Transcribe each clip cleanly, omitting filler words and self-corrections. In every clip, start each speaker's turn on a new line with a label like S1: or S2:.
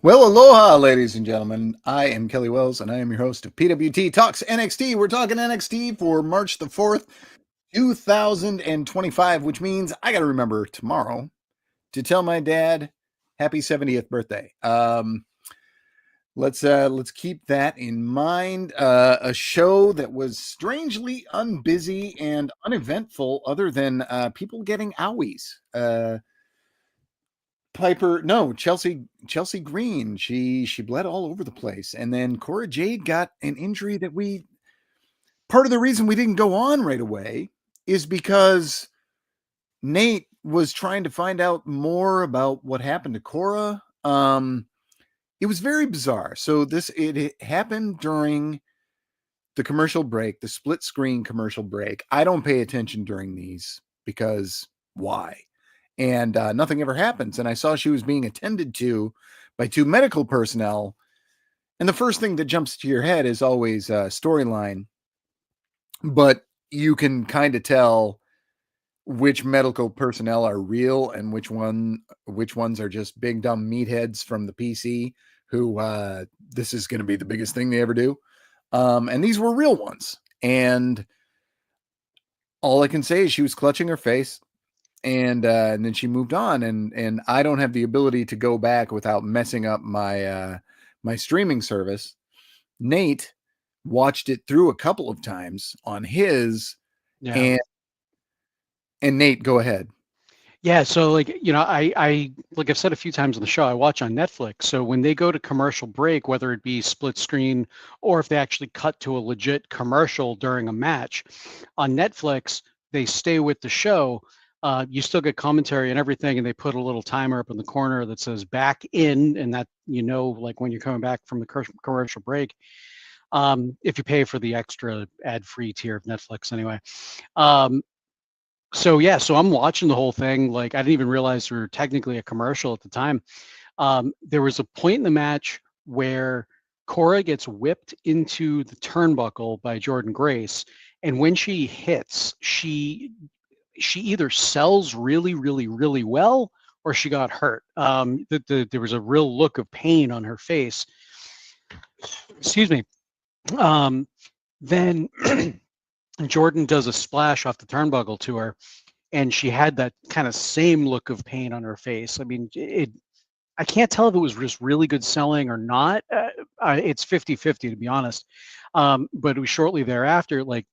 S1: Well, aloha, ladies and gentlemen. I am Kelly Wells, and I am your host of PWT Talks NXT. We're talking NXT for March the 4th, 2025, which means I got to remember tomorrow to tell my dad happy 70th birthday. Let's keep that in mind. A show that was strangely unbusy and uneventful, other than people getting owies. Chelsea Green. She bled all over the place, and then Cora Jade got an injury that we. Part of the reason we didn't go on right away is because Nate was trying to find out more about what happened to Cora. It was very bizarre. So it happened during the commercial break, the split screen commercial break. I don't pay attention during these because why? And nothing ever happens. And I saw she was being attended to by two medical personnel. And the first thing that jumps to your head is always storyline. But you can kind of tell which medical personnel are real and which ones are just big dumb meatheads from the PC who this is going to be the biggest thing they ever do. And these were real ones. And all I can say is she was clutching her face. And then she moved on, and I don't have the ability to go back without messing up my my streaming service. Nate watched it through a couple of times on his,
S2: Yeah.
S1: and Nate, go ahead.
S2: Yeah. So I like I've said a few times on the show, I watch on Netflix. So when they go to commercial break, whether it be split screen or if they actually cut to a legit commercial during a match on Netflix, they stay with the show. You still get commentary and everything, and they put a little timer up in the corner that says back in, and that like when you're coming back from the commercial break. If you pay for the extra ad-free tier of Netflix anyway. Um, So yeah, so I'm watching the whole thing. Like I didn't even realize we were technically a commercial at the time. There was a point in the match where Cora gets whipped into the turnbuckle by Jordan Grace, and when she hits, she either sells really, really, really well, or she got hurt. There was a real look of pain on her face. Excuse me. Um, then Jordan does a splash off the turnbuckle to her, and she had that kind of same look of pain on her face. I mean, I can't tell if it was just really good selling or not. It's 50-50 to be honest. But it was shortly thereafter, like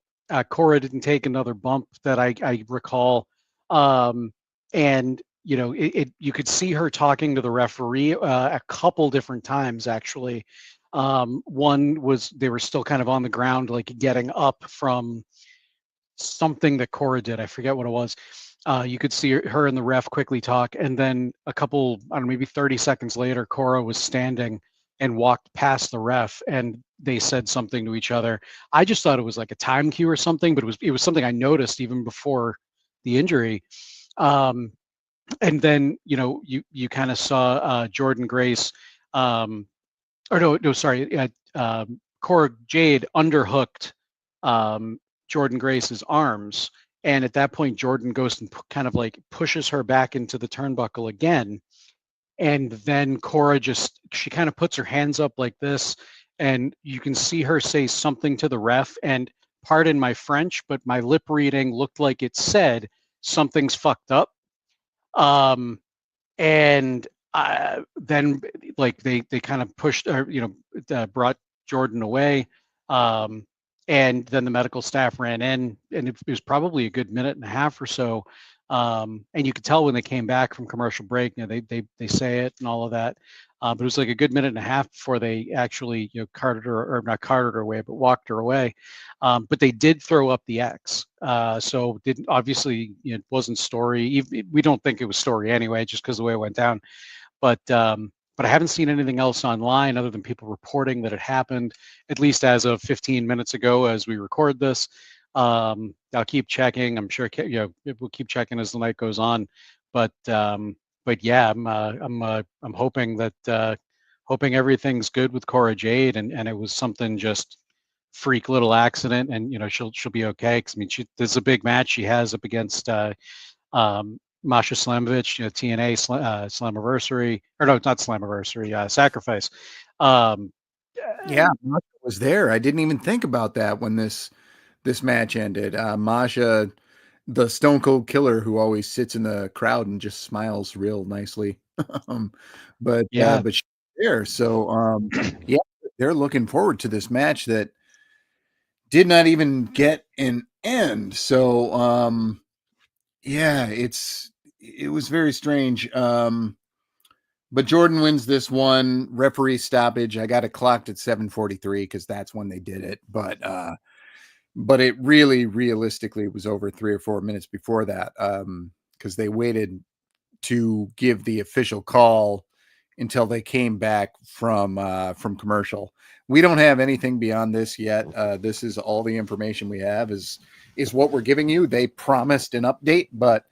S2: Cora didn't take another bump that I recall. And you could see her talking to the referee a couple different times actually. One was they were still kind of on the ground, like getting up from something that Cora did. I forget what it was. You could see her and the ref quickly talk, and then a couple, I don't know, maybe 30 seconds later, Cora was standing and walked past the ref, and they said something to each other. I just thought it was like a time cue or something, but it was something I noticed even before the injury. Um, and then you kind of saw Jordan Grace, or no, sorry, Cora Jade underhooked Jordan Grace's arms. And at that point, Jordan goes and kind of like pushes her back into the turnbuckle again. And then Cora she kind of puts her hands up like this. And you can see her say something to the ref. And pardon my French, but my lip reading looked like it said, something's fucked up. And then like they kind of pushed, or, brought Jordan away. And then the medical staff ran in, and it was probably a good minute and a half or so. And you could tell when they came back from commercial break, they say it and all of that. But it was like a good minute and a half before they actually, carted her, or not carted her away, but walked her away. But they did throw up the X. So didn't obviously it wasn't story. We don't think it was story anyway, just because the way it went down. But I haven't seen anything else online other than people reporting that it happened, at least as of 15 minutes ago as we record this. I'll keep checking. I'm sure we'll keep checking as the night goes on. But yeah, I'm hoping that hoping everything's good with Cora Jade, and it was something just freak little accident, and she'll be okay. Because I mean, this is a big match she has up against Masha Slamovich, TNA Slammiversary, or no, not Slammiversary, Sacrifice.
S1: Yeah, Masha was there. I didn't even think about that when this match ended. Masha, the Stone Cold Killer, who always sits in the crowd and just smiles real nicely. um,
S2: Yeah.
S1: but she's there, so yeah, they're looking forward to this match that did not even get an end. So yeah, it was very strange. But Jordan wins this one, referee stoppage. I got it clocked at 7:43 because that's when they did it. But it really realistically was over 3 or 4 minutes before that, because they waited to give the official call until they came back from commercial. We don't have anything beyond this yet. This is all the information we have is what we're giving you. They promised an update, but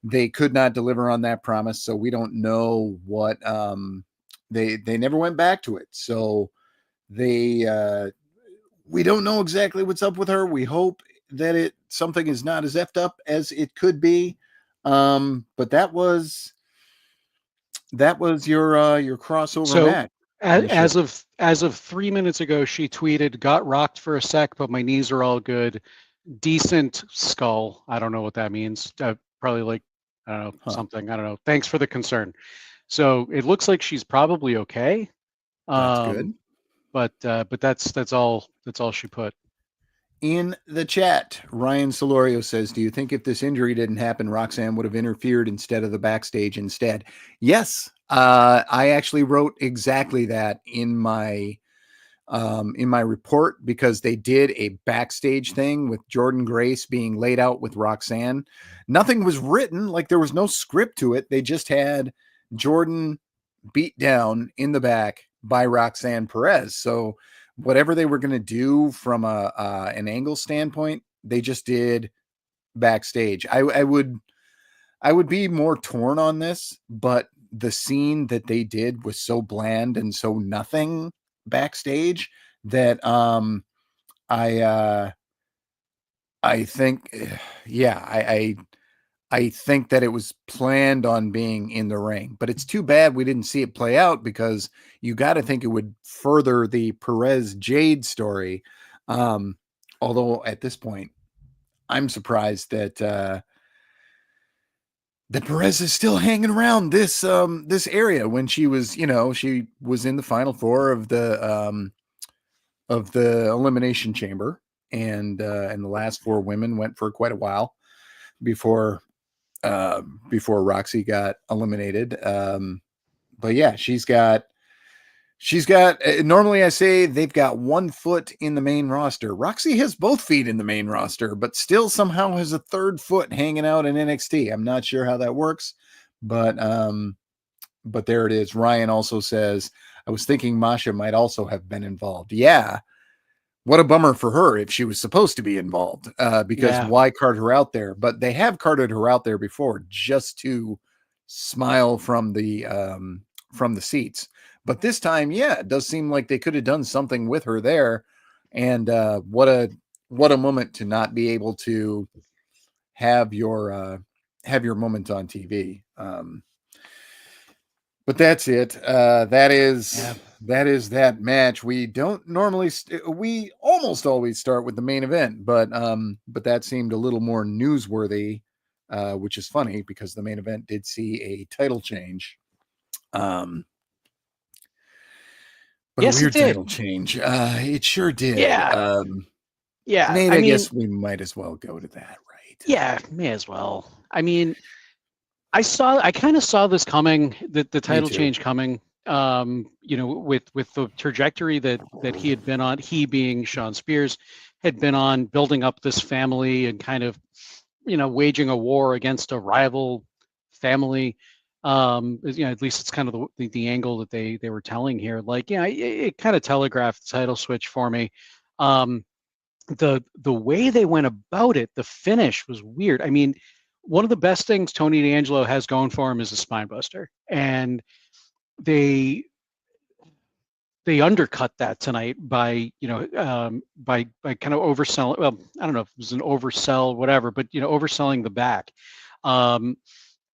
S1: they could not deliver on that promise, so we don't know what they never went back to it. So they we don't know exactly what's up with her. We hope that something is not as effed up as it could be. But that was your crossover
S2: So
S1: match on the show.
S2: as of 3 minutes ago, she tweeted, "Got rocked for a sec, but my knees are all good. Decent skull." I don't know what that means. Probably like, I don't know,
S1: Huh.
S2: something. I don't know. Thanks for the concern. So it looks like she's probably okay.
S1: That's good.
S2: But that's all she put.
S1: In the chat, Ryan Solorio says, "Do you think if this injury didn't happen, Roxanne would have interfered instead of the backstage instead?" Yes, I actually wrote exactly that in my report, because they did a backstage thing with Jordan Grace being laid out with Roxanne. Nothing was written, like there was no script to it. They just had Jordan beat down in the back by Roxanne Perez. So whatever they were going to do from an angle standpoint, they just did backstage. I would be more torn on this, but the scene that they did was so bland and so nothing backstage that I think yeah, I think that it was planned on being in the ring, but it's too bad we didn't see it play out, because you got to think it would further the Perez Jade story. Although at this point, I'm surprised that Perez is still hanging around this area when she was in the final four of the elimination chamber, and the last four women went for quite a while before Roxy got eliminated. But yeah, she's got normally I say they've got 1 foot in the main roster. Roxy has both feet in the main roster, but still somehow has a 3rd foot hanging out in NXT. I'm not sure how that works, but there it is. Ryan also says, "I was thinking Masha might also have been involved." Yeah. What a bummer for her if she was supposed to be involved, because why cart her out there? But they have carted her out there before just to smile from the seats. But this time, yeah, it does seem like they could have done something with her there. And what a moment to not be able to have your moment on TV. But that's it. That is that match. We don't normally we almost always start with the main event, but that seemed a little more newsworthy, which is funny because the main event did see a title change. But
S2: Yes,
S1: a
S2: it
S1: weird
S2: did.
S1: title change. It sure did.
S2: Yeah. Yeah.
S1: Nate,
S2: I
S1: I
S2: mean,
S1: guess we might as well go to that, right?
S2: yeah, may as well. I mean, I kind of saw this coming, the title change coming. With the trajectory that he had been on, he being Sean Spears, had been on, building up this family and kind of, waging a war against a rival family. At least it's kind of the angle that they were telling here. Like, yeah, it kind of telegraphed the title switch for me. The way they went about it, the finish was weird. I mean, one of the best things Tony D'Angelo has going for him is a spine buster, and they undercut that tonight by by kind of overselling. Well, I don't know if it was an oversell, whatever, but overselling the back.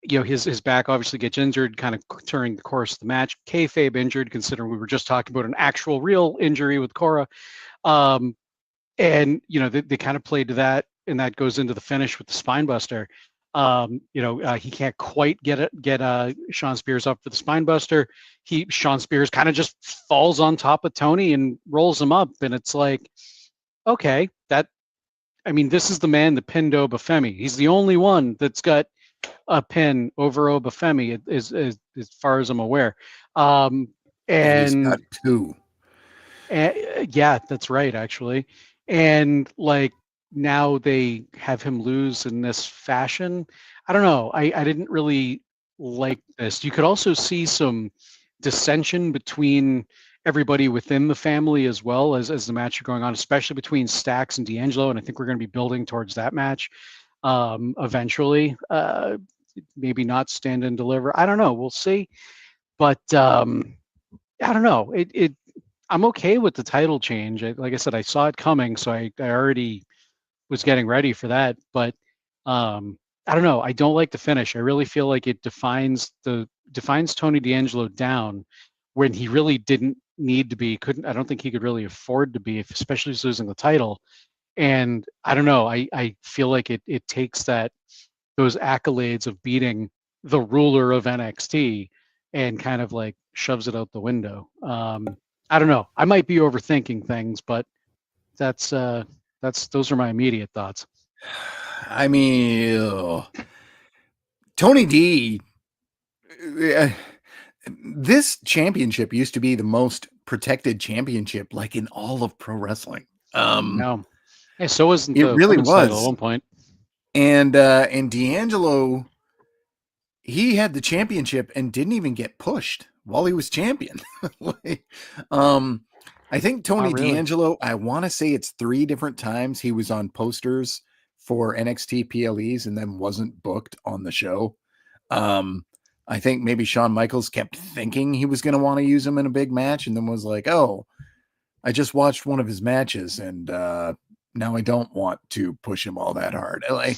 S2: his back obviously gets injured, kind of during the course of the match. Kayfabe injured, considering we were just talking about an actual real injury with Cora. Um, and they kind of played to that, and that goes into the finish with the spine buster. He can't quite get Sean Spears up for the spine buster. Sean Spears kind of just falls on top of Tony and rolls him up, and it's like, okay, this is the man that pinned Obafemi. He's the only one that's got a pin over Obafemi, as far as I'm aware.
S1: And he's got
S2: And
S1: two.
S2: yeah, that's right, actually. And like now they have him lose in this fashion. I don't know. I didn't really like this. You could also see some dissension between everybody within the family as well as the match are going on, especially between Stax and D'Angelo. And I think we're going to be building towards that match eventually. Maybe not Stand and Deliver. I don't know. We'll see. But I don't know. I'm okay with the title change. Like I said, I saw it coming, so I already was getting ready for that. But I don't know. I don't like the finish. I really feel like it defines Tony D'Angelo down when he really didn't need to be. I don't think he could really afford to be, especially losing the title. And I don't know. I feel like it takes those accolades of beating the ruler of NXT and kind of like shoves it out the window. I don't know. I might be overthinking things, but those are my immediate thoughts.
S1: I mean, Tony D, this championship used to be the most protected championship, like in all of pro wrestling.
S2: No. Hey, so wasn't
S1: It
S2: the
S1: really
S2: women's title at
S1: was.
S2: one point.
S1: And D'Angelo, he had the championship and didn't even get pushed while he was champion. I think Tony
S2: Really.
S1: D'Angelo, I want to say it's 3 different times he was on posters for NXT PLEs and then wasn't booked on the show. I think maybe Shawn Michaels kept thinking he was going to want to use him in a big match and then was like, oh, I just watched one of his matches and now I don't want to push him all that hard. I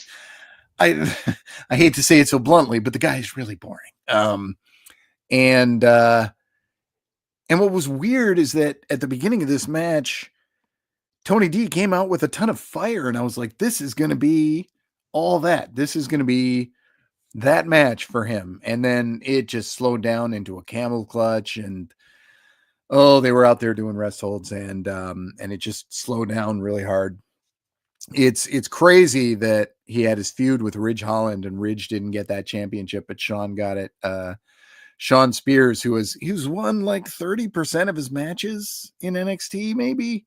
S1: hate to say it so bluntly, but the guy is really boring. And what was weird is that at the beginning of this match, Tony D came out with a ton of fire, and I was like, this is going to be all that. This is going to be that match for him. And then it just slowed down into a camel clutch, and they were out there doing rest holds, and it just slowed down really hard. It's crazy that he had his feud with Ridge Holland, and Ridge didn't get that championship, but Sean got it. Sean Spears, who's won like 30% of his matches in NXT, maybe.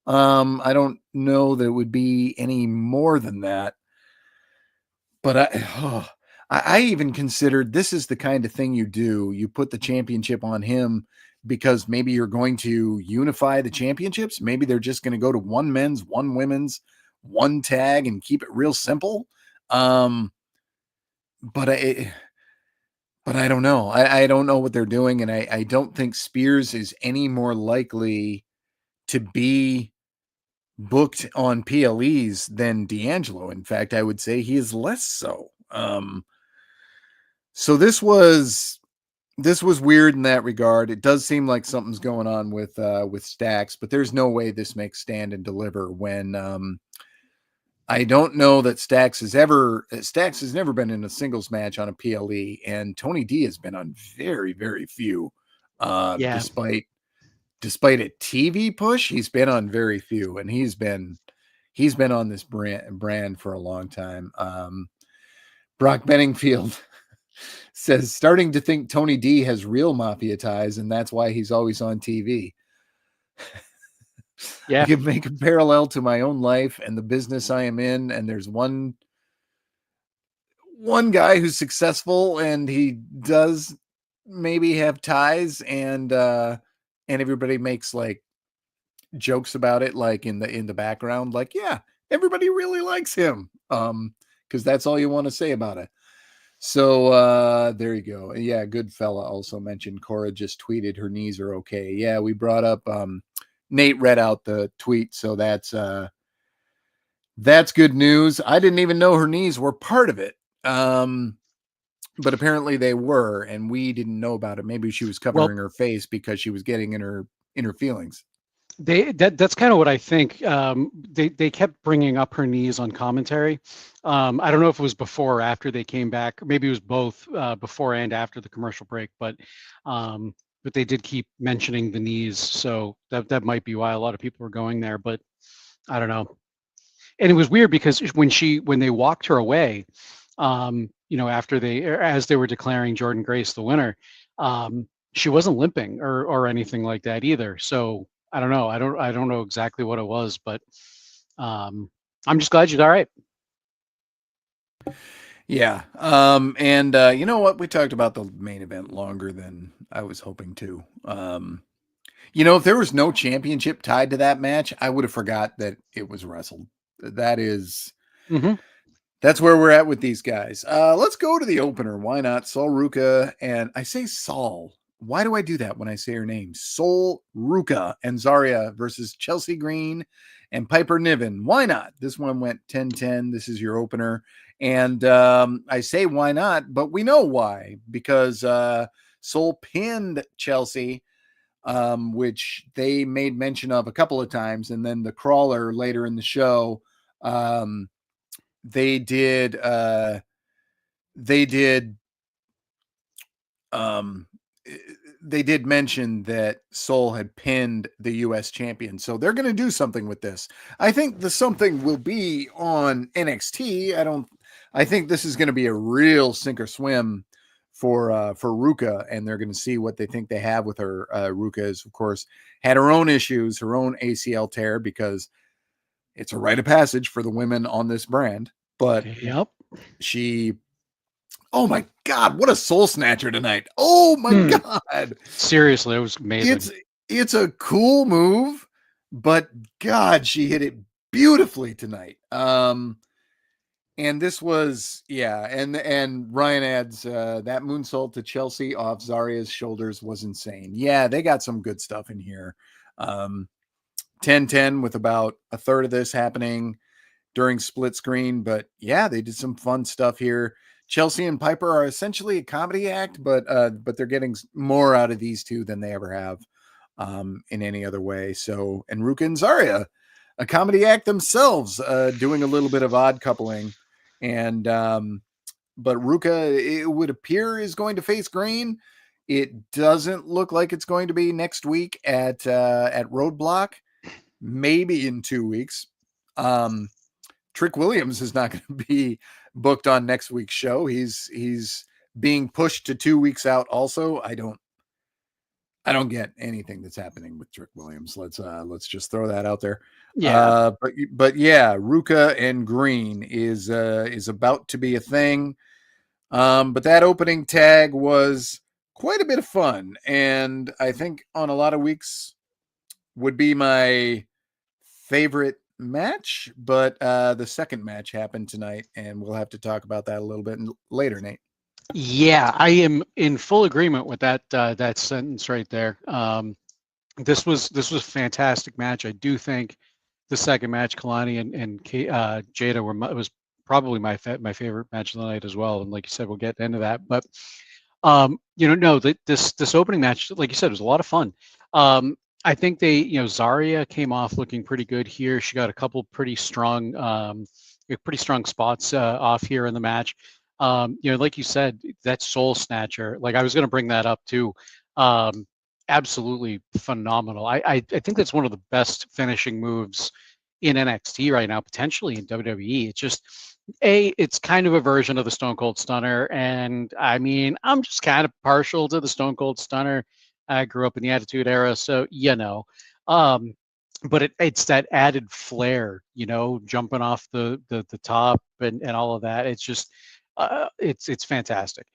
S1: I don't know that it would be any more than that. But I even considered this is the kind of thing you do. You put the championship on him because maybe you're going to unify the championships. Maybe they're just going to go to one men's, one women's, one tag and keep it real simple. But I don't know. I don't know what they're doing. And I don't think Spears is any more likely to be booked on PLEs than D'Angelo. In fact, I would say he is less so. So this was weird in that regard. It does seem like something's going on with Stax, but there's no way this makes Stand and Deliver when I don't know that Stax has never been in a singles match on a PLE, and Tony D has been on very, very few.
S2: Yeah.
S1: Despite a TV push, he's been on very few, and he's been on this brand for a long time. Brock Benningfield says, starting to think Tony D has real mafia ties, and that's why he's always on TV.
S2: Yeah.
S1: I can make a parallel to my own life and the business I am in, and there's one guy who's successful, and he does maybe have ties, and everybody makes like jokes about it, like in the background, like, yeah, everybody really likes him, because that's all you want to say about it. So there you go. Yeah, good fella also mentioned Cora just tweeted her knees are okay. Yeah, we brought up Nate read out the tweet, so that's good news. I didn't even know her knees were part of it. but apparently they were, and we didn't know about it. Maybe she was
S2: Well,
S1: covering her face because she was getting in her feelings.
S2: that's kind of what I think. They kept bringing up her knees on commentary. I don't know if it was before or after they came back, or maybe it was both, before and after the commercial break. But they did keep mentioning the knees, so that might be why a lot of people were going there. But I don't know. And it was weird because when they walked her away, after as they were declaring Jordan Grace the winner, she wasn't limping or anything like that either. So I don't know. I don't know exactly what it was, but um, I'm just glad she's all right.
S1: Yeah. And you know what? We talked about the main event longer than I was hoping to. If there was no championship tied to that match, I would have forgot that it was wrestled. That is
S2: Hmm.
S1: That's where we're at with these guys. Let's go to the opener. Why not? Sol Ruka, and I say Sol. Why do I do that when I say her name? Sol Ruka and Zarya versus Chelsea Green and Piper Niven. Why not? This one went 10-10. This is your opener. And I say why not, but we know why. Because Sol pinned Chelsea, which they made mention of a couple of times. And then the crawler later in the show, um, they did they did um they did mention that Soul had pinned the US champion. So they're going to do something with this. I think the something will be on NXT. I think this is going to be a real sink or swim for Ruka, and they're going to see what they think they have with her. Ruka is, of course, had her own issues, her own ACL tear, because it's a rite of passage for the women on this brand. But
S2: Yep.
S1: she oh my god, what a soul snatcher tonight. Oh my god.
S2: Seriously, it was amazing.
S1: It's a cool move, but god, she hit it beautifully tonight. And this was, yeah, and Ryan adds that moonsault to Chelsea off Zarya's shoulders was insane. Yeah, they got some good stuff in here. 10-10 with about a third of this happening during split screen. But yeah, they did some fun stuff here. Chelsea and Piper are essentially a comedy act, but they're getting more out of these two than they ever have in any other way. So, and Ruka and Zarya, a comedy act themselves, doing a little bit of odd coupling. And but Ruka, it would appear, is going to face Green. It doesn't look like it's going to be next week at Roadblock. Maybe in 2 weeks. Trick Williams is not going to be booked on next week's show. He's being pushed to 2 weeks out. Also, I don't get anything that's happening with Trick Williams. Let's just throw that out there.
S2: Yeah.
S1: But yeah, Ruka and Green is about to be a thing. But that opening tag was quite a bit of fun, and I think on a lot of weeks would be my favorite match, but the second match happened tonight, and we'll have to talk about that a little bit later, Nate.
S2: Yeah, I am in full agreement with that sentence right there. This was a fantastic match. I do think the second match, Kalani and Jada was probably my favorite match of the night as well. And like you said, we'll get into that. But no, this opening match, like you said, was a lot of fun. I think Zarya came off looking pretty good here. She got a couple pretty strong spots off here in the match. Like you said, that soul snatcher. Like I was going to bring that up too. Absolutely phenomenal. I think that's one of the best finishing moves in NXT right now, potentially in WWE. It's kind of a version of the Stone Cold Stunner, and I mean, I'm just kind of partial to the Stone Cold Stunner. I grew up in the Attitude Era, so um, but it's that added flair, jumping off the top and all of that. It's just it's fantastic.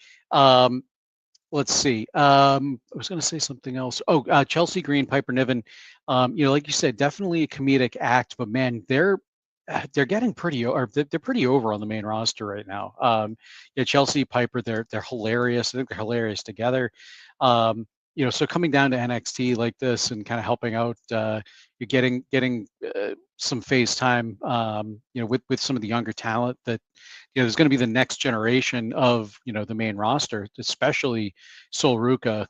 S2: Let's see. I was going to say something else. Oh, Chelsea Green, Piper Niven. Like you said, definitely a comedic act, but man, they're getting they're pretty over on the main roster right now. Chelsea, Piper, they're hilarious. I think they're hilarious together. so coming down to NXT like this and kind of helping out, you're getting some face time, with some of the younger talent that, there's going to be the next generation of, the main roster, especially Sol Ruka.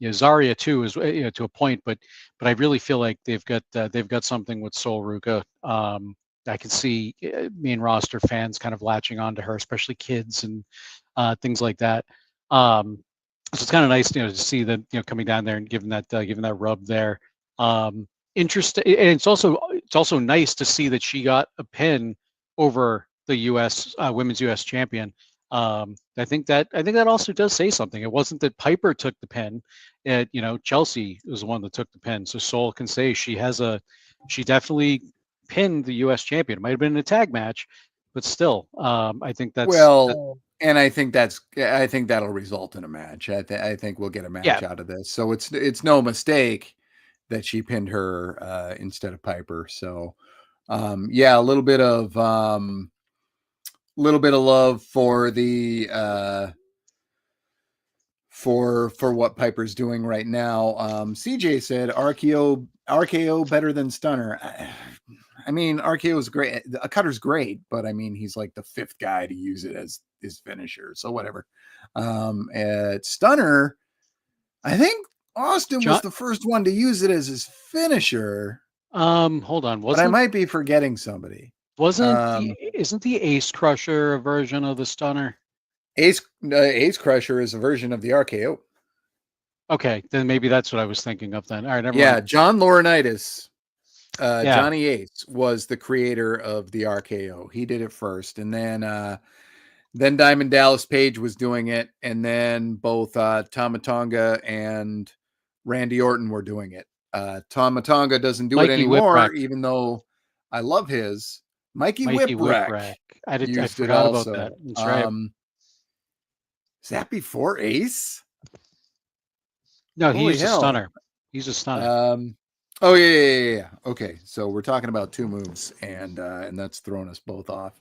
S2: Zarya too is, to a point, but I really feel like they've got something with Sol Ruka. I can see main roster fans kind of latching onto her, especially kids and things like that. So it's kind of nice, to see them, coming down there and giving that rub there. Interesting, and it's also nice to see that she got a pin over the U.S. Women's U.S. champion. I think that also does say something. It wasn't that Piper took the pin; Chelsea was the one that took the pin. So Sol can say she definitely pinned the U.S. champion. It might have been in a tag match, but still, I think that's
S1: and I think that'll result in a match. I think we'll get a match out of this. So it's no mistake that she pinned her instead of Piper. So a little bit of love for the for what Piper's doing right now. CJ said RKO better than Stunner. I mean, RKO is great. A cutter's great, but I mean, he's like the fifth guy to use it as his finisher. So whatever. At Stunner, I think Austin was the first one to use it as his finisher.
S2: Hold on.
S1: But I might be forgetting somebody.
S2: Isn't the Ace Crusher a version of the Stunner?
S1: Ace Crusher is a version of the RKO.
S2: Okay, then maybe that's what I was thinking of then. All right, never mind.
S1: John Laurinaitis, Johnny Ace was the creator of the RKO. He did it first, and then Diamond Dallas Page was doing it, and then both Tama Tonga and Randy Orton were doing it. Tama Tonga doesn't do it anymore, even though I love his. Mikey Whipwreck.
S2: I forgot about that. That's right.
S1: Is that before Ace?
S2: No, he's a Stunner. He's a Stunner.
S1: Oh yeah. Okay, so we're talking about two moves, and that's thrown us both off.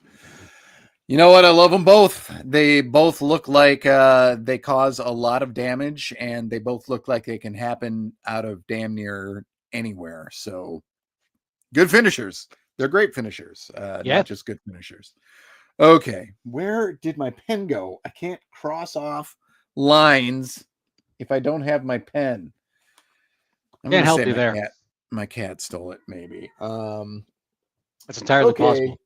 S1: You know what? I love them both. They both look like they cause a lot of damage, and they both look like they can happen out of damn near anywhere. So good finishers. They're great finishers, not just good finishers. Okay, where did my pen go? I can't cross off lines if I don't have my pen.
S2: Can't help you there.
S1: My cat stole it, maybe.
S2: That's entirely possible.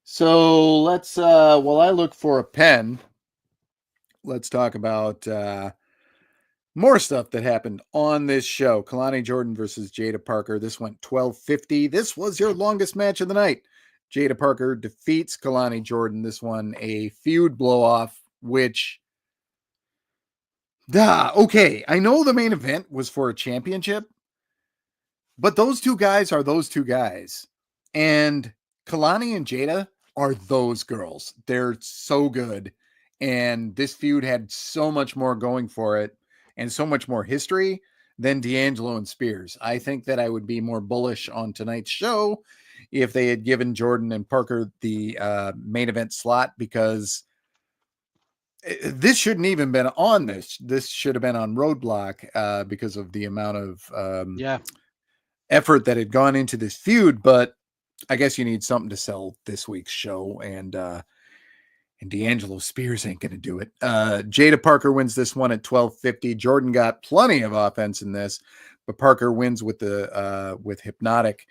S1: So let's, while I look for a pen, let's talk about more stuff that happened on this show. Kalani Jordan versus Jada Parker. This went 12:50. This was your longest match of the night. Jada Parker defeats Kalani Jordan. This one a feud blow-off, which... okay, I know the main event was for a championship, but those two guys are those two guys. And Kalani and Jada are those girls. They're so good. And this feud had so much more going for it and so much more history than D'Angelo and Spears. I think that I would be more bullish on tonight's show if they had given Jordan and Parker the main event slot, because this shouldn't even been on this. This should have been on Roadblock because of the amount of effort that had gone into this feud. But I guess you need something to sell this week's show, and D'Angelo Spears ain't going to do it. Jada Parker wins this one at 12:50. Jordan got plenty of offense in this, but Parker wins with Hypnotic.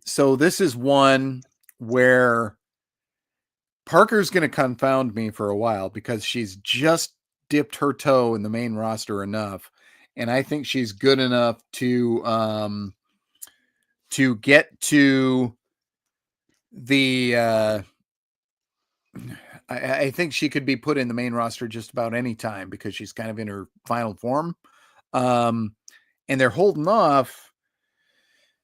S1: So this is one where Parker's going to confound me for a while, because she's just dipped her toe in the main roster enough, and I think she's good enough to get to the I think she could be put in the main roster just about any time, because she's kind of in her final form. And they're holding off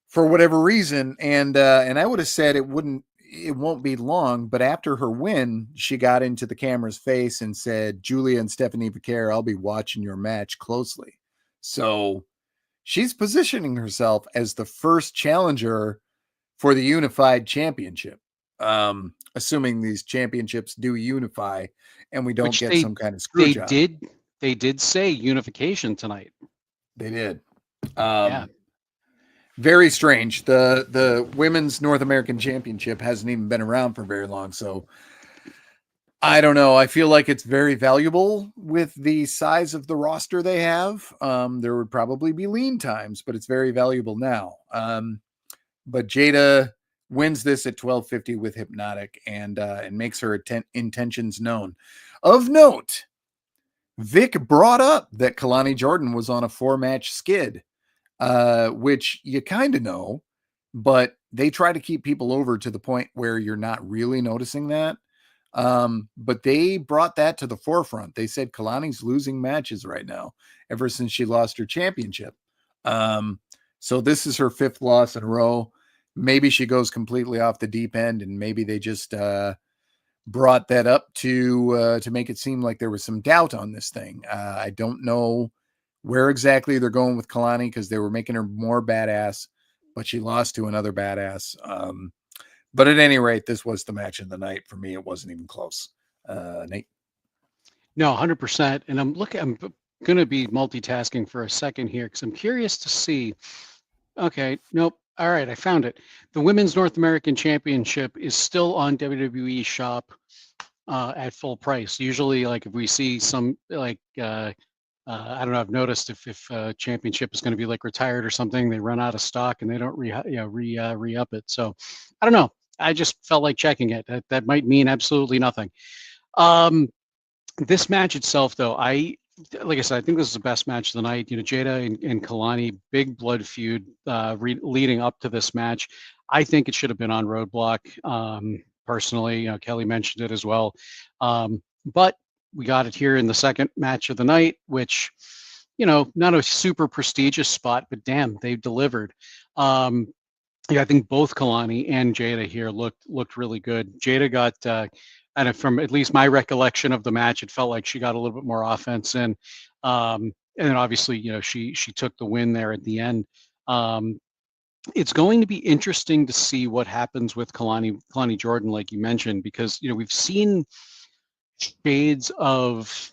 S1: for whatever reason. And I would have said it won't be long, but after her win, she got into the camera's face and said, "Julia and Stephanie Vaquer, I'll be watching your match closely." So she's positioning herself as the first challenger for the unified championship. Assuming these championships do unify and we don't
S2: Which
S1: get some kind of screw
S2: they
S1: job.
S2: did say unification tonight.
S1: They did.
S2: Yeah.
S1: Very strange. The women's North American Championship hasn't even been around for very long, so I don't know. I feel like it's very valuable with the size of the roster they have. There would probably be lean times, but it's very valuable now. But Jada wins this at 12:50 with Hypnotic and makes her intentions known. Of note, Vic brought up that Kalani Jordan was on a 4-match skid, which you kind of know, but they try to keep people over to the point where you're not really noticing that. But they brought that to the forefront. They said Kalani's losing matches right now ever since she lost her championship. So this is her 5th loss in a row. Maybe she goes completely off the deep end, and maybe they just brought that up to make it seem like there was some doubt on this thing. I don't know where exactly they're going with Kalani because they were making her more badass, but she lost to another badass. But at any rate, this was the match of the night for me. It wasn't even close. Nate?
S2: No, 100%. And I'm going to be multitasking for a second here because I'm curious to see. Okay, nope. All right, I found it. The Women's North American Championship is still on WWE Shop at full price. Usually, like if we see some I don't know. I've noticed if a championship is going to be like retired or something, they run out of stock and they don't re-up it. So I don't know. I just felt like checking it. That might mean absolutely nothing. This match itself, though, like I said, I think this is the best match of the night. You know, Jada and Kalani, big blood feud leading up to this match. I think it should have been on Roadblock. Personally, you know, Kelly mentioned it as well. But we got it here in the second match of the night, which, you know, not a super prestigious spot, but damn, they delivered. Yeah, I think both Kalani and Jada here looked really good. Jada got, and from at least my recollection of the match, it felt like she got a little bit more offense in, and then obviously, you know, she took the win there at the end. It's going to be interesting to see what happens with Kalani Jordan, like you mentioned, because you know we've seen shades of,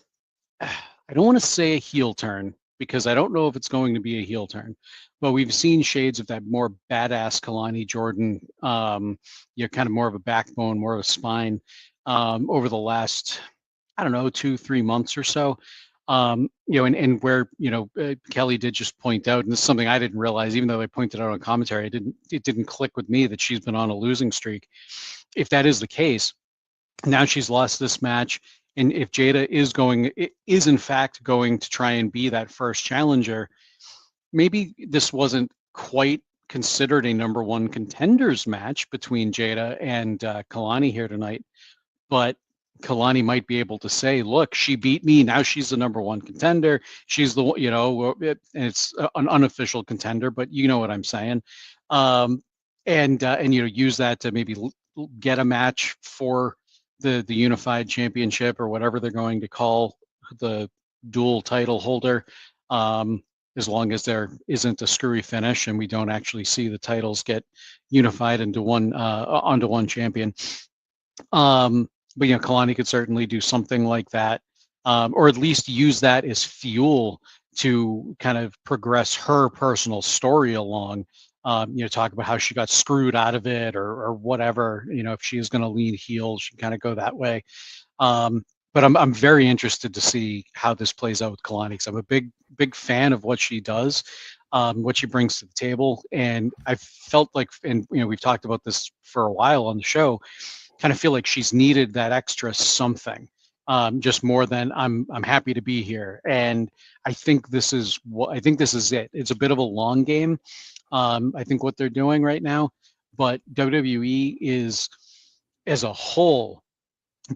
S2: I don't want to say a heel turn because I don't know if it's going to be a heel turn, but we've seen shades of that more badass Kalani Jordan, you know, kind of more of a backbone, more of a spine over the last, I don't know, 2-3 months or so. You know, and where, you know, Kelly did just point out, and this is something I didn't realize, even though I pointed out on commentary, it didn't click with me that she's been on a losing streak. If that is the case, now she's lost this match, and if Jada is in fact going to try and be that first challenger, maybe this wasn't quite considered a number one contenders match between Jada and Kalani here tonight, but Kalani might be able to say, look, she beat me. Now she's the number one contender. She's the, you know, it's an unofficial contender, but you know what I'm saying. And you know, use that to maybe get a match for the unified championship or whatever they're going to call the dual title holder. As long as there isn't a screwy finish and we don't actually see the titles get unified into one onto one champion. But you know, Kalani could certainly do something like that, or at least use that as fuel to kind of progress her personal story along. You know, talk about how she got screwed out of it, or whatever. You know, if she is going to lean heel, she can kind of go that way. But I'm very interested to see how this plays out with Kalani, because I'm a big fan of what she does, what she brings to the table, and I felt like, and you know, we've talked about this for a while on the show, kind of feel like she's needed that extra something, just more than I'm happy to be here. And I think this is it. It's a bit of a long game. I think what they're doing right now, but WWE is as a whole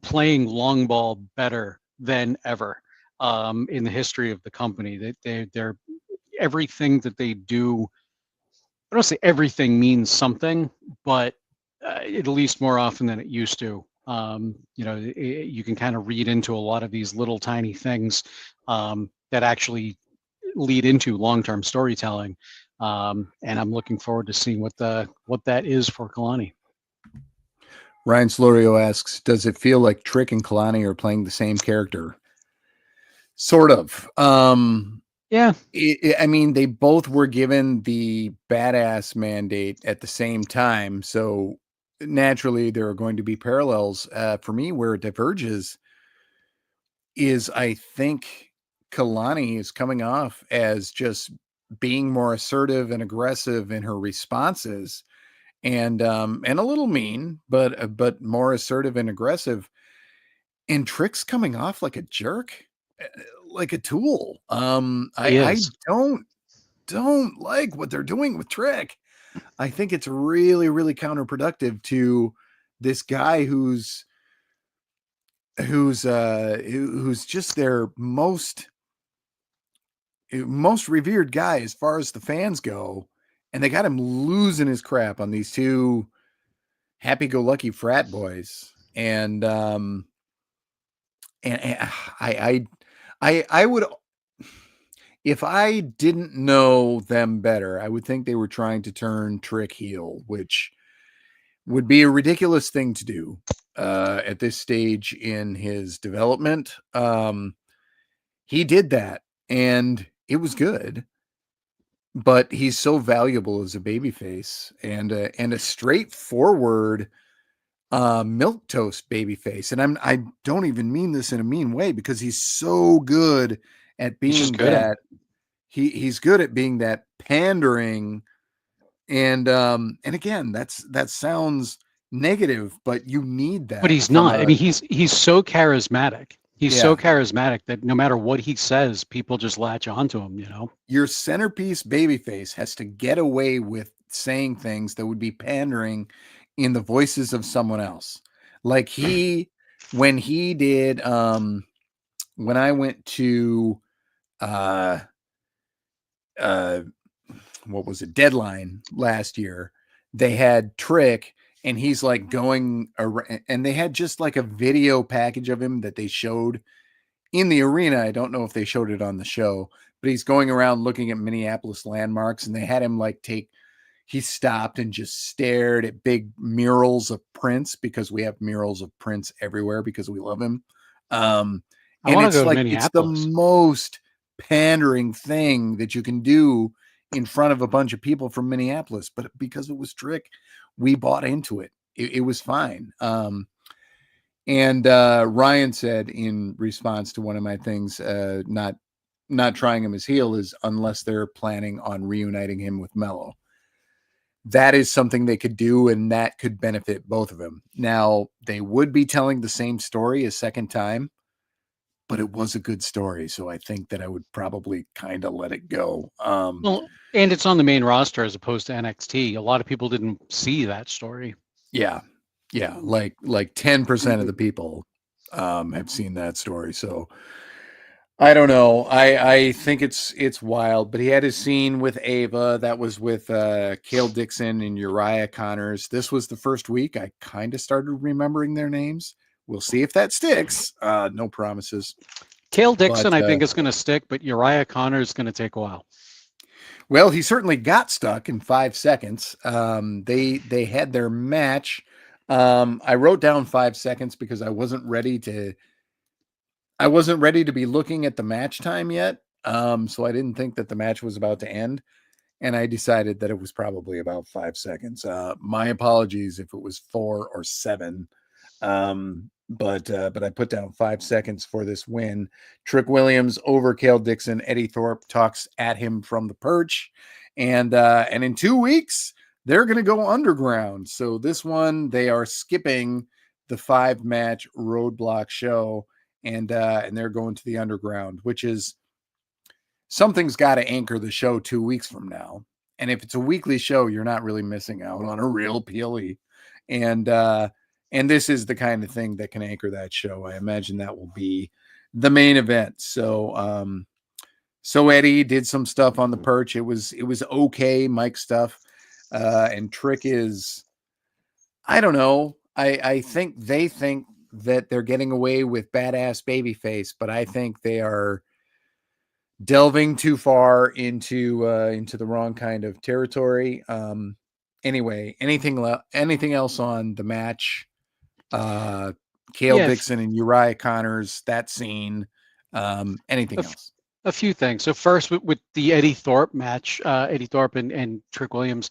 S2: playing long ball better than ever in the history of the company. They're everything that they do. I don't say everything means something, but at least more often than it used to. You know, you can kind of read into a lot of these little tiny things that actually lead into long-term storytelling. And I'm looking forward to seeing what that is for Kalani.
S1: Ryan Slorio asks, does it feel like Trick and Kalani are playing the same character? Sort of.
S2: Yeah,
S1: I mean, they both were given the badass mandate at the same time. So naturally, there are going to be parallels. For me, where it diverges is I think Kalani is coming off as just being more assertive and aggressive in her responses, and a little mean, but more assertive and aggressive. And Trick's coming off like a jerk, uh, like a tool.
S2: he
S1: I
S2: is.
S1: don't like what they're doing with Trick. I think it's really, really counterproductive to this guy who's just their most revered guy as far as the fans go, and they got him losing his crap on these two happy-go-lucky frat boys. And I would, if I didn't know them better, I would think they were trying to turn Trick heel, which would be a ridiculous thing to do at this stage in his development. He did that, and it was good, but he's so valuable as a babyface and a straightforward milk toast babyface. And I don't even mean this in a mean way, because he's so good at
S2: He's just
S1: being
S2: good at it.
S1: that he's good at being that pandering. And again, that sounds negative, but you need
S2: But
S1: that
S2: he's
S1: from
S2: not. I
S1: a
S2: mean, he's so charismatic. He's so
S1: yeah.
S2: charismatic that no matter what he says, people just latch onto him, you know?
S1: Your centerpiece babyface has to get away with saying things that would be pandering in the voices of someone else. Like when he did when I went to uh uh what was it, Deadline last year, they had Trick, and he's like going around, and they had just like a video package of him that they showed in the arena. I don't know if they showed it on the show, but he's going around looking at Minneapolis landmarks, and they had him like he stopped and just stared at big murals of Prince, because we have murals of Prince everywhere because we love him. Um,
S2: I
S1: and
S2: want to
S1: it's
S2: go to
S1: like, it's the
S2: Minneapolis.
S1: most pandering thing that you can do in front of a bunch of people from Minneapolis. But because it was Trick, we bought into it. It was fine. And Ryan said in response to one of my things, not trying him as heel is unless they're planning on reuniting him with Mello. That is something they could do, and that could benefit both of them. Now, they would be telling the same story a second time, but it was a good story, so I think that I would probably kind of let it go.
S2: Well, and it's on the main roster as opposed to NXT. A lot of people didn't see that story.
S1: Yeah, yeah, like 10% of the people have seen that story, so I don't know. I think it's wild, but he had his scene with Ava. That was with Cale Dixon and Uriah Connors. This was the first week I kind of started remembering their names. We'll see if that sticks. No promises.
S2: Cale
S1: But
S2: Dixon, I think, is going to stick, but Uriah Connor is going to take a while.
S1: well, he certainly got stuck in 5 seconds. They had their match. I wrote down 5 seconds because I wasn't ready to be looking at the match time yet. So I didn't think that the match was about to end, and I decided that it was probably about 5 seconds. My apologies if it was 4 or 7. But I put down 5 seconds for this win. Trick Williams over Cale Dixon. Eddie Thorpe talks at him from the perch, and in 2 weeks they're going to go underground. So this one they are skipping the 5 match Roadblock show, and they're going to the underground, which is something's got to anchor the show 2 weeks from now. And if it's a weekly show, you're not really missing out on a real PLE. And and this is the kind of thing that can anchor that show. I imagine that will be the main event. So Eddie did some stuff on the perch. It was okay, Mike stuff. And Trick is, I don't know. I think they think that they're getting away with badass babyface, but I think they are delving too far into the wrong kind of territory. Anyway, anything else on the match Cale Dixon and Uriah Connors, that scene. Anything else?
S2: A few things. So first, with the Eddie Thorpe match, Eddie Thorpe and Trick Williams,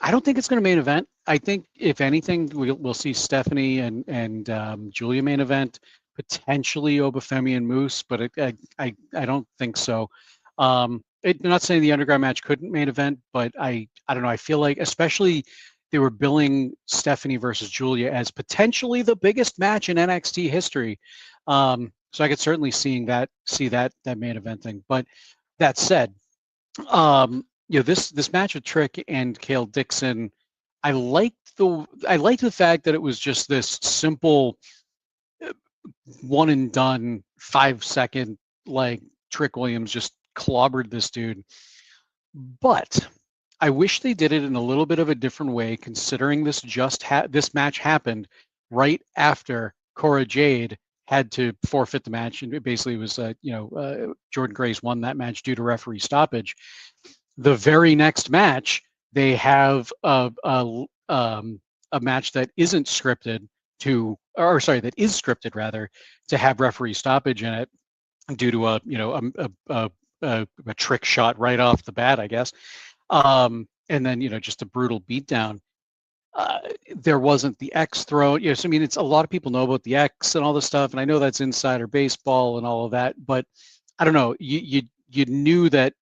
S2: I don't think it's going to main event. I think if anything, we'll see Stephanie and Julia main event, potentially Obafemi and Moose, but I don't think so. I'm not saying the underground match couldn't main event, but I don't know. I feel like, especially they were billing Stephanie versus Julia as potentially the biggest match in NXT history. So I could certainly see that main event thing. But that said, this match with Trick and Cale Dixon, I liked the fact that it was just this simple one and done 5-second, like Trick Williams just clobbered this dude. But I wish they did it in a little bit of a different way, considering this match happened right after Cora Jade had to forfeit the match, and it basically was Jordan Grace won that match due to referee stoppage. The very next match, they have a match that isn't scripted that is scripted rather, to have referee stoppage in it due to a trick shot right off the bat, I guess. And then, just a brutal beatdown. There wasn't the X throw. Yes, I mean, it's a lot of people know about the X and all this stuff, and I know that's insider baseball and all of that, but I don't know. You knew that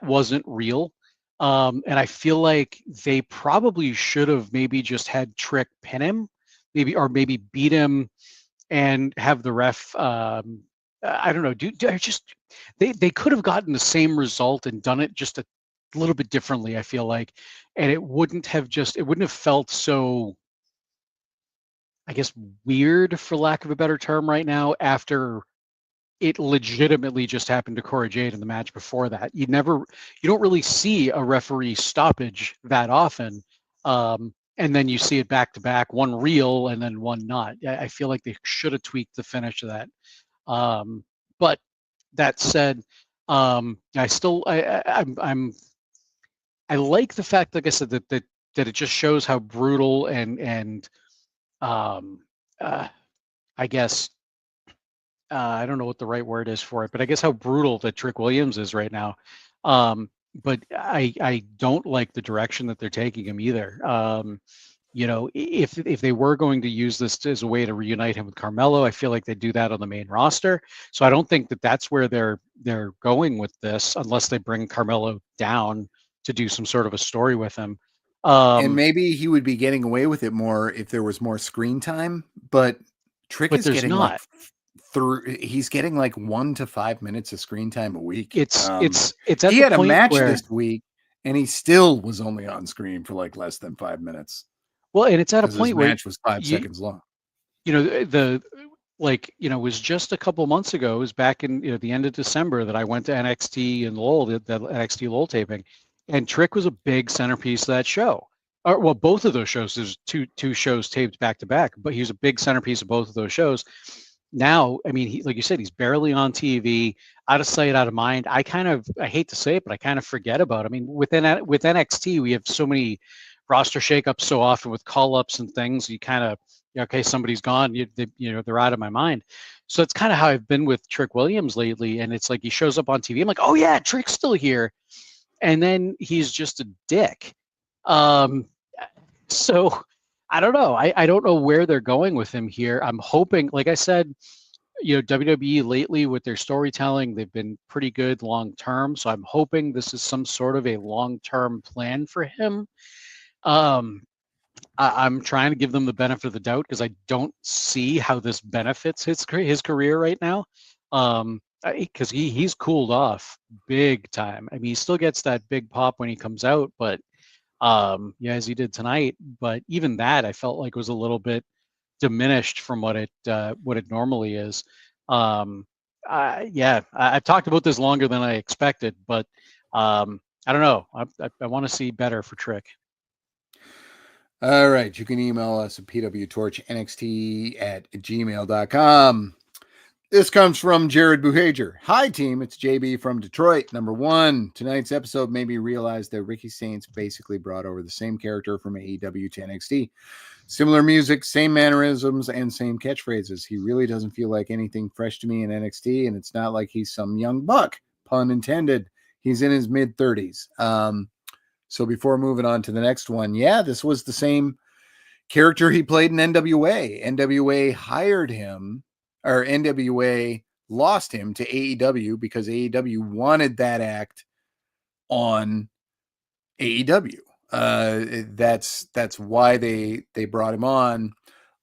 S2: wasn't real, and I feel like they probably should have maybe just had Trick pin him, maybe beat him, and have the ref. I don't know. They could have gotten the same result and done it just a little bit differently, I feel like, and it wouldn't have felt so, I guess, weird, for lack of a better term, right now, after it legitimately just happened to Cora Jade in the match before that. You don't really see a referee stoppage that often, and then you see it back to back, one real and then one not. I feel like they should have tweaked the finish of that. But that said, I like the fact, like I said, that it just shows how brutal and I guess I don't know what the right word is for it, but I guess how brutal that Trick Williams is right now. But I don't like the direction that they're taking him either. If they were going to use this as a way to reunite him with Carmelo, I feel like they do that on the main roster. So I don't think that that's where they're going with this, unless they bring Carmelo down to do some sort of a story with him.
S1: And maybe he would be getting away with it more if there was more screen time, but Trick is getting not. He's getting like 1 to 5 minutes of screen time a week.
S2: It's
S1: he had a match this week and he still was only on screen for like less than 5 minutes.
S2: Well, and it's at a point where
S1: match was 5 seconds long.
S2: It was just a couple months ago. It was back in the end of December that I went to NXT and Lowell, the NXT Lowell taping, and Trick was a big centerpiece of that show. Well, both of those shows. There's two shows taped back to back, but he was a big centerpiece of both of those shows. Now, I mean, like you said, he's barely on TV, out of sight, out of mind. I hate to say it, but I kind of forget about it. I mean, with NXT, we have so many roster shakeups so often with call-ups and things. You kind of, okay, somebody's gone. They're out of my mind. So it's kind of how I've been with Trick Williams lately. And it's like he shows up on TV. I'm like, oh yeah, Trick's still here, and then he's just a dick. So I don't know. I don't know where they're going with him here. I'm hoping, like I said, WWE lately with their storytelling, they've been pretty good long term. So I'm hoping this is some sort of a long-term plan for him. I'm trying to give them the benefit of the doubt because I don't see how this benefits his career right now. Because he's cooled off big time. I mean, he still gets that big pop when he comes out, but as he did tonight. But even that, I felt like was a little bit diminished from what it normally is. I've talked about this longer than I expected, but I don't know. I want to see better for Trick.
S1: All right. You can email us at pwtorchNXT@gmail.com. This comes from Jared Buhager. Hi, team. It's JB from Detroit. Number 1, tonight's episode made me realize that Ricky Saints basically brought over the same character from AEW to NXT. Similar music, same mannerisms, and same catchphrases. He really doesn't feel like anything fresh to me in NXT, and it's not like he's some young buck, pun intended. He's in his mid 30s. So before moving on to the next one, yeah, this was the same character he played in NWA. NWA hired him, or NWA lost him to AEW because AEW wanted that act on AEW. That's why they brought him on.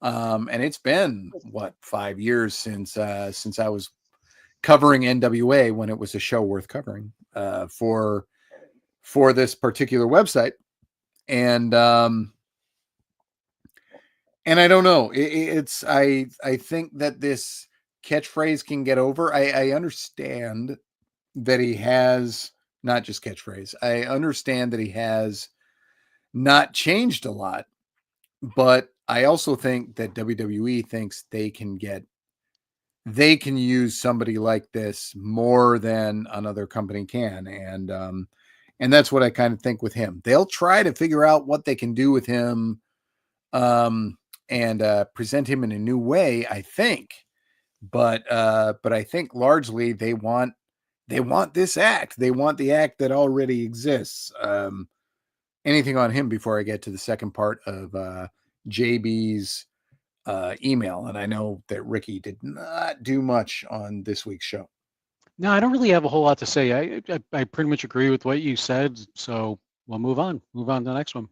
S1: And it's been what 5 years since I was covering NWA when it was a show worth covering for this particular website. And I don't know. It's I think that this catchphrase can get over. I understand that he has not just catchphrase. I understand that he has not changed a lot, but I also think that WWE thinks they can use somebody like this more than another company can, and that's what I kind of think with him. They'll try to figure out what they can do with him, and present him in a new way, I think. But I think largely they want this act. They want the act that already exists. Anything on him before I get to the second part of JB's email? And I know that Ricky did not do much on this week's show.
S2: No, I don't really have a whole lot to say. I pretty much agree with what you said. So we'll move on. Move on to the next one.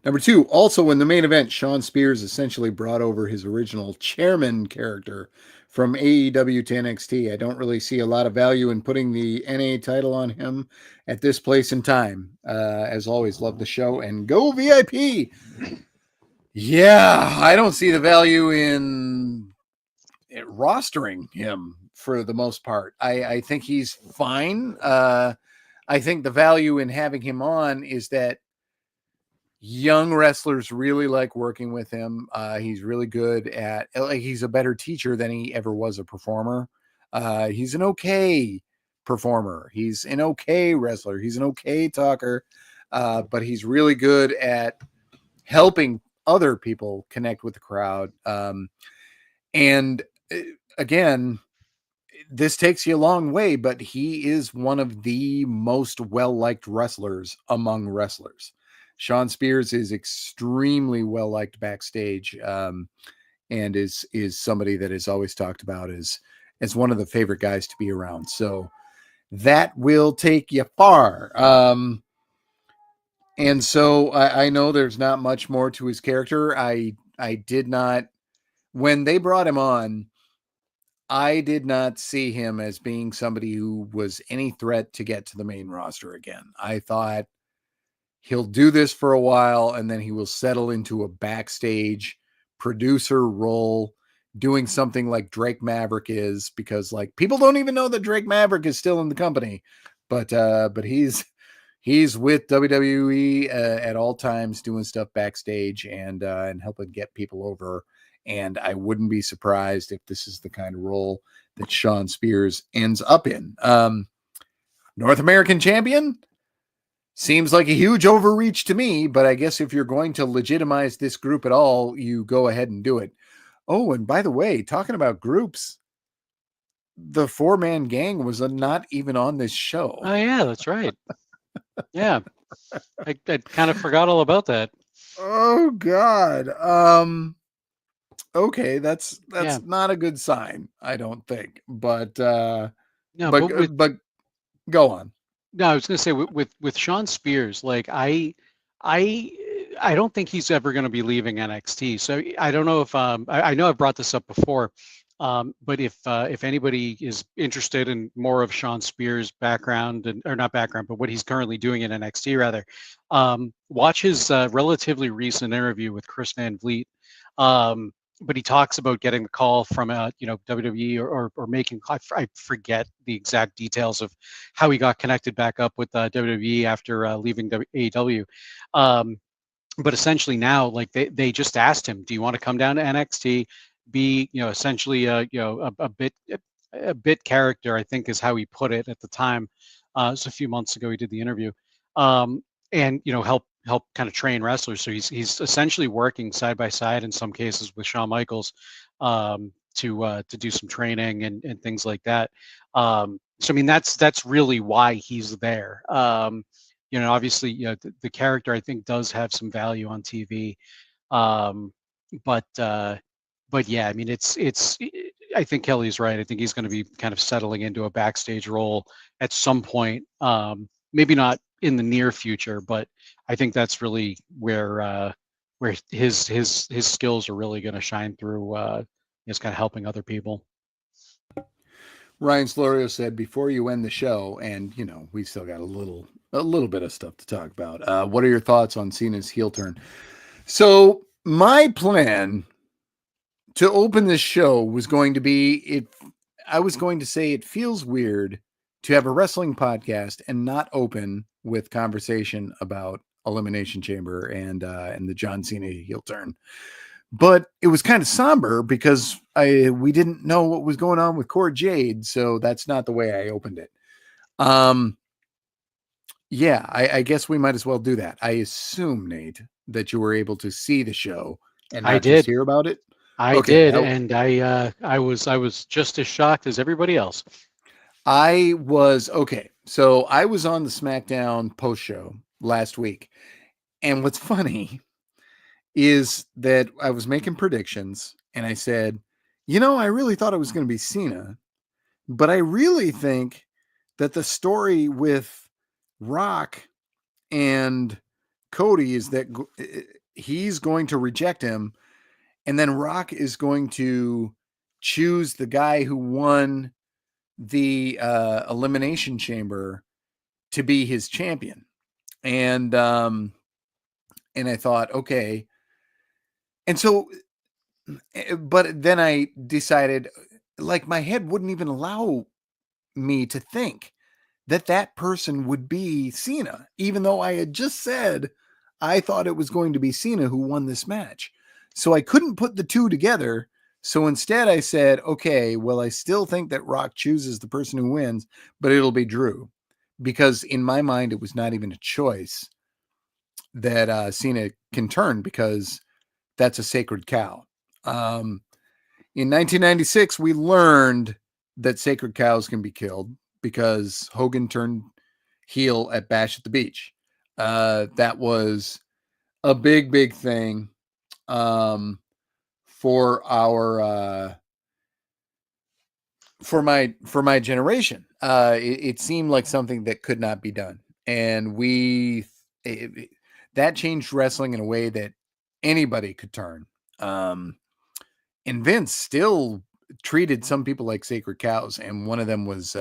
S1: Number 2, also in the main event, Shawn Spears essentially brought over his original chairman character from AEW to NXT. I don't really see a lot of value in putting the NA title on him at this place and time. As always, love the show and go VIP. Yeah, I don't see the value in rostering him for the most part. I think he's fine. I think the value in having him on is that young wrestlers really like working with him. He's really good at, like, he's a better teacher than he ever was a performer. He's an okay performer. He's an okay wrestler. He's an okay talker. But he's really good at helping other people connect with the crowd. And again, this takes you a long way, but he is one of the most well-liked wrestlers among wrestlers. Shawn Spears is extremely well liked backstage, and is somebody that is always talked about as one of the favorite guys to be around. So that will take you far. And so I know there's not much more to his character. I did not, when they brought him on, I did not see him as being somebody who was any threat to get to the main roster again. I thought he'll do this for a while and then he will settle into a backstage producer role, doing something like Drake Maverick is, because like people don't even know that Drake Maverick is still in the company, but he's with WWE at all times, doing stuff backstage and helping get people over. And I wouldn't be surprised if this is the kind of role that Shawn Spears ends up in. North American champion seems like a huge overreach to me, but I guess if you're going to legitimize this group at all, you go ahead and do it. Oh, and by the way, talking about groups, the 4-man gang was not even on this show.
S2: Oh yeah, that's right. Yeah, I kind of forgot all about that.
S1: Oh God. Okay, that's not a good sign, I don't think. But
S2: no,
S1: but go on.
S2: No, I was going to say with Shawn Spears, like I don't think he's ever going to be leaving NXT. So I don't know if I know I've brought this up before, but if anybody is interested in more of Shawn Spears' background or not background, but what he's currently doing in NXT rather, watch his relatively recent interview with Chris Van Vliet. But he talks about getting the call from WWE or making, I forget the exact details of how he got connected back up with WWE after leaving AEW. But essentially now, like they just asked him, do you want to come down to NXT, be essentially a bit character, I think is how he put it at the time. So a few months ago he did the interview, and help help kind of train wrestlers. So he's essentially working side by side in some cases with Shawn Michaels, to do some training and things like that. So I mean that's really why he's there. Obviously, the character I think does have some value on TV. Um, but yeah, I mean it's I think Kelly's right. I think he's going to be kind of settling into a backstage role at some point. Maybe not in the near future, but I think that's really where his skills are really going to shine through. Is kind of helping other people.
S1: Ryan Slorio said before you end the show, and we still got a little bit of stuff to talk about. What are your thoughts on Cena's heel turn? So my plan to open this show was going to be it. I was going to say it feels weird to have a wrestling podcast and not open with conversation about Elimination Chamber and the John Cena heel turn. But it was kind of somber because we didn't know what was going on with Cora Jade, so that's not the way I opened it. Yeah, I guess we might as well do that. I assume, Nate, that you were able to see the show and
S2: I
S1: not just
S2: did.
S1: hear about it.
S2: I
S1: Okay,
S2: did, and I was just as shocked as everybody else.
S1: I was okay. So I was on the SmackDown post show last week, and what's funny is that I was making predictions, and I said, I really thought it was going to be Cena, but I really think that the story with Rock and Cody is that he's going to reject him, and then Rock is going to choose the guy who won the Elimination Chamber to be his champion. And I thought, okay. And so, but then I decided, like, my head wouldn't even allow me to think that person would be Cena, even though I had just said I thought it was going to be Cena who won this match. So I couldn't put the two together. So instead I said, okay, well, I still think that Rock chooses the person who wins, but it'll be Drew. Because in my mind, it was not even a choice that Cena can turn because that's a sacred cow. In 1996, we learned that sacred cows can be killed because Hogan turned heel at Bash at the Beach. That was a big, big thing for our for my generation. It seemed like something that could not be done, and that changed wrestling in a way that anybody could turn. And Vince still treated some people like sacred cows, and one of them was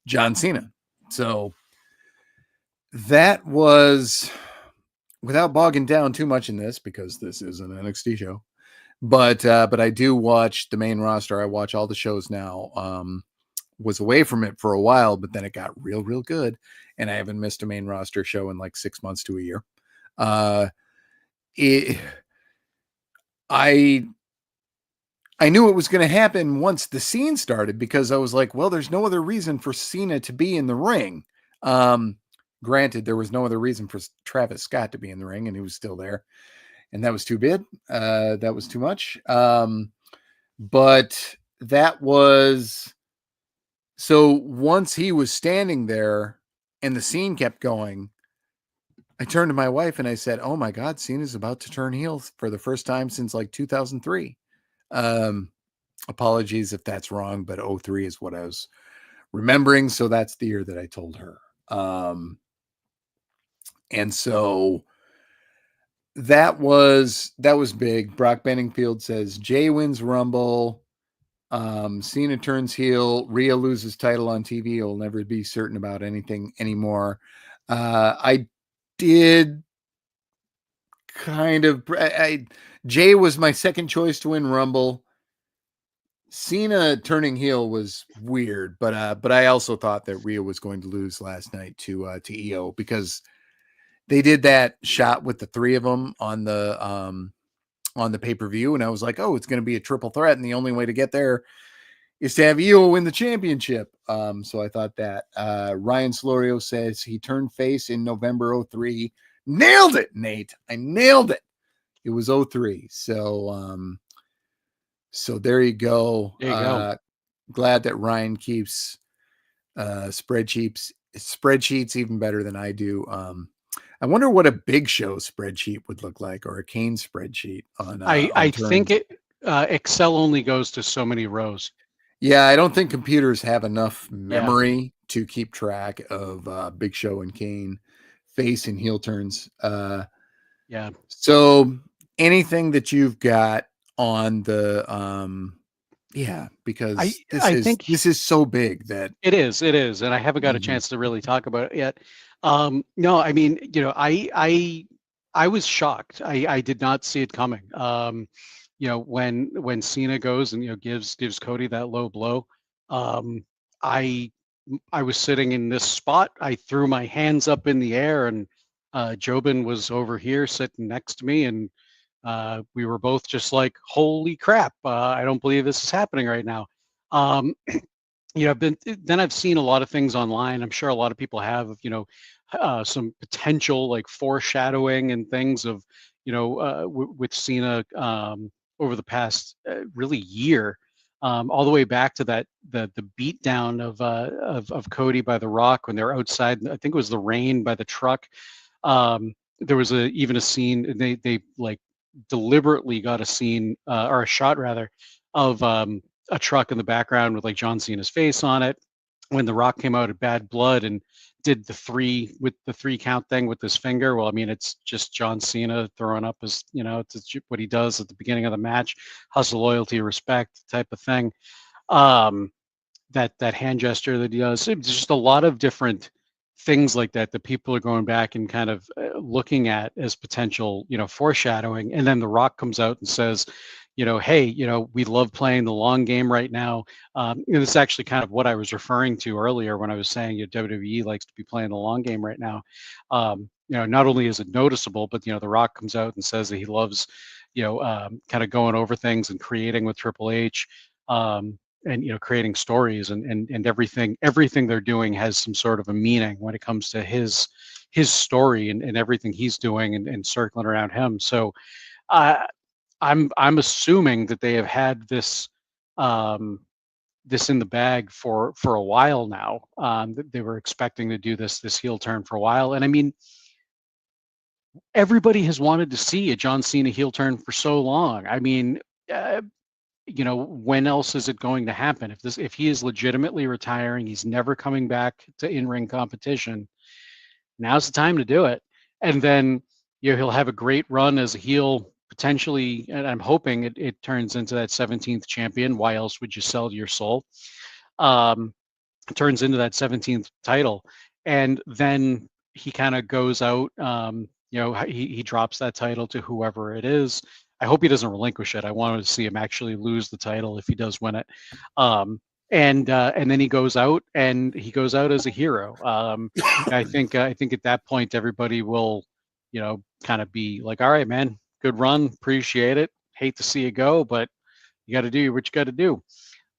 S1: John Cena. So that was, without bogging down too much in this, because this is an NXT show, but I do watch the main roster. I watch all the shows now. Was away from it for a while, but then it got real, real good, and I haven't missed a main roster show in like 6 months to a year. I knew it was going to happen once the scene started because I was like, well, there's no other reason for Cena to be in the ring. Granted, there was no other reason for Travis Scott to be in the ring, and he was still there. And that was too big. That was too much. But that was... So once he was standing there and the scene kept going, I turned to my wife and I said, oh my God, Cena's about to turn heel for the first time since like 2003. Apologies if that's wrong, but 03 is what I was remembering. So that's the year that I told her. And so that was big. Brock Benningfield says Jay wins Rumble. Cena turns heel. Rhea loses title on TV. He'll never be certain about anything anymore. I did kind of... Jay was my second choice to win Rumble. Cena turning heel was weird, but I also thought that Rhea was going to lose last night to EO because they did that shot with the three of them on the pay-per-view, and I was like, oh, it's going to be a triple threat, and the only way to get there is to have EO win the championship. So I thought that. Ryan Slorio says he turned face in November 03. Nailed it, Nate. I nailed it. It was 03. So there you go.
S2: There you go.
S1: Glad that Ryan keeps spreadsheets even better than I do. I wonder what a Big Show spreadsheet would look like, or a Kane spreadsheet
S2: I think
S1: turns.
S2: it Excel only goes to so many rows.
S1: Yeah, I don't think computers have enough
S2: Yeah,
S1: memory to keep track of Big Show and Kane face and heel turns.
S2: yeah.
S1: So anything that you've got on the yeah,
S2: I
S1: because
S2: I think
S1: this is so big that
S2: it is, and I haven't got a
S1: Mhm.
S2: chance to really talk about it yet. No, I mean, I was shocked. I did not see it coming. When Cena goes and gives Cody that low blow, um, I I was sitting in this spot. I threw my hands up in the air, and Jobin was over here sitting next to me, and we were both just like, "Holy crap! I don't believe this is happening right now." Um, I've seen a lot of things online. I'm sure a lot of people have, some potential like foreshadowing and things of, with Cena over the past really year, all the way back to the beat down of Cody by The Rock when they're outside. I think it was the rain by the truck. There was even a scene, and they like deliberately got a scene or a shot rather of a truck in the background with like John Cena's face on it. When The Rock came out at Bad Blood and did the three count thing with his finger. Well, I mean, it's just John Cena throwing up his, it's what he does at the beginning of the match, hustle, loyalty, respect type of thing. Um, that hand gesture that he does. It's just a lot of different things like that that people are going back and kind of looking at as potential, foreshadowing. And then The Rock comes out and says, hey, we love playing the long game right now. This is actually kind of what I was referring to earlier when I was saying WWE likes to be playing the long game right now. Not only is it noticeable, but The Rock comes out and says that he loves, kind of going over things and creating with Triple H. And creating stories and everything they're doing has some sort of a meaning when it comes to his story and everything he's doing and circling around him. So uh, I'm assuming that they have had this in the bag for a while now. That they were expecting to do this heel turn for a while, and I mean, everybody has wanted to see a John Cena heel turn for so long. I mean, uh, when else is it going to happen? If he is legitimately retiring, he's never coming back to in-ring competition. Now's the time to do it. And then he'll have a great run as a heel potentially, and I'm hoping it turns into that 17th champion. Why else would you sell your soul? Um, turns into that 17th title, and then he kind of goes out. He drops that title to whoever it is. I hope he doesn't relinquish it. I wanted to see him actually lose the title if he does win it. And then he goes out as a hero. I think at that point everybody will, kind of be like, all right, man, good run, appreciate it. Hate to see you go, but you got to do what you got to do.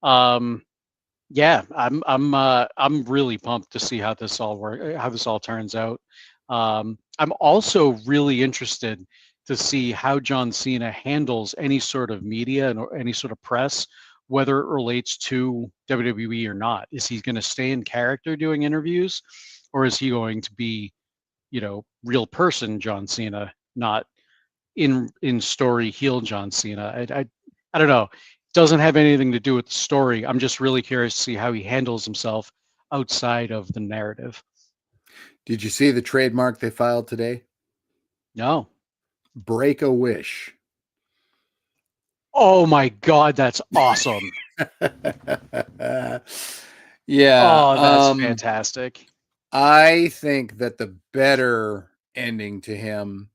S2: Um, yeah, I'm really pumped to see how this all turns out. I'm also really interested to see how John Cena handles any sort of media or any sort of press, whether it relates to WWE or not. Is he going to stay in character doing interviews, or is he going to be, real person John Cena, not in story heel John Cena? I don't know. Doesn't have anything to do with the story. I'm just really curious to see how he handles himself outside of the narrative.
S1: did you see the trademark they filed today?
S2: No.
S1: Break a wish.
S2: Oh my God, that's awesome.
S1: Yeah,
S2: Oh, that's fantastic.
S1: I think that the better ending to him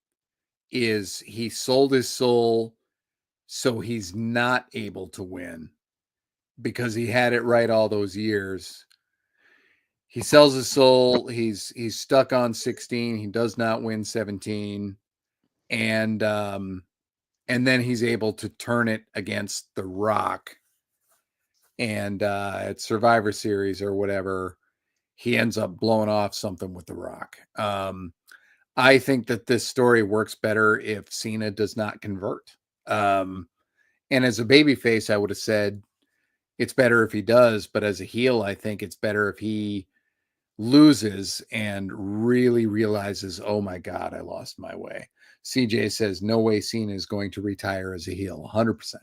S1: is he sold his soul so he's not able to win because he had it right all those years. He sells his soul, he's stuck on 16, he does not win 17, and then he's able to turn it against The Rock, and at Survivor Series or whatever, he ends up blowing off something with The Rock. I think that this story works better if Cena does not convert. Um, and as a babyface, I would have said it's better if he does, but as a heel, I think it's better if he loses and really realizes, oh my God, I lost my way. CJ says, no way Cena is going to retire as a heel. 100%.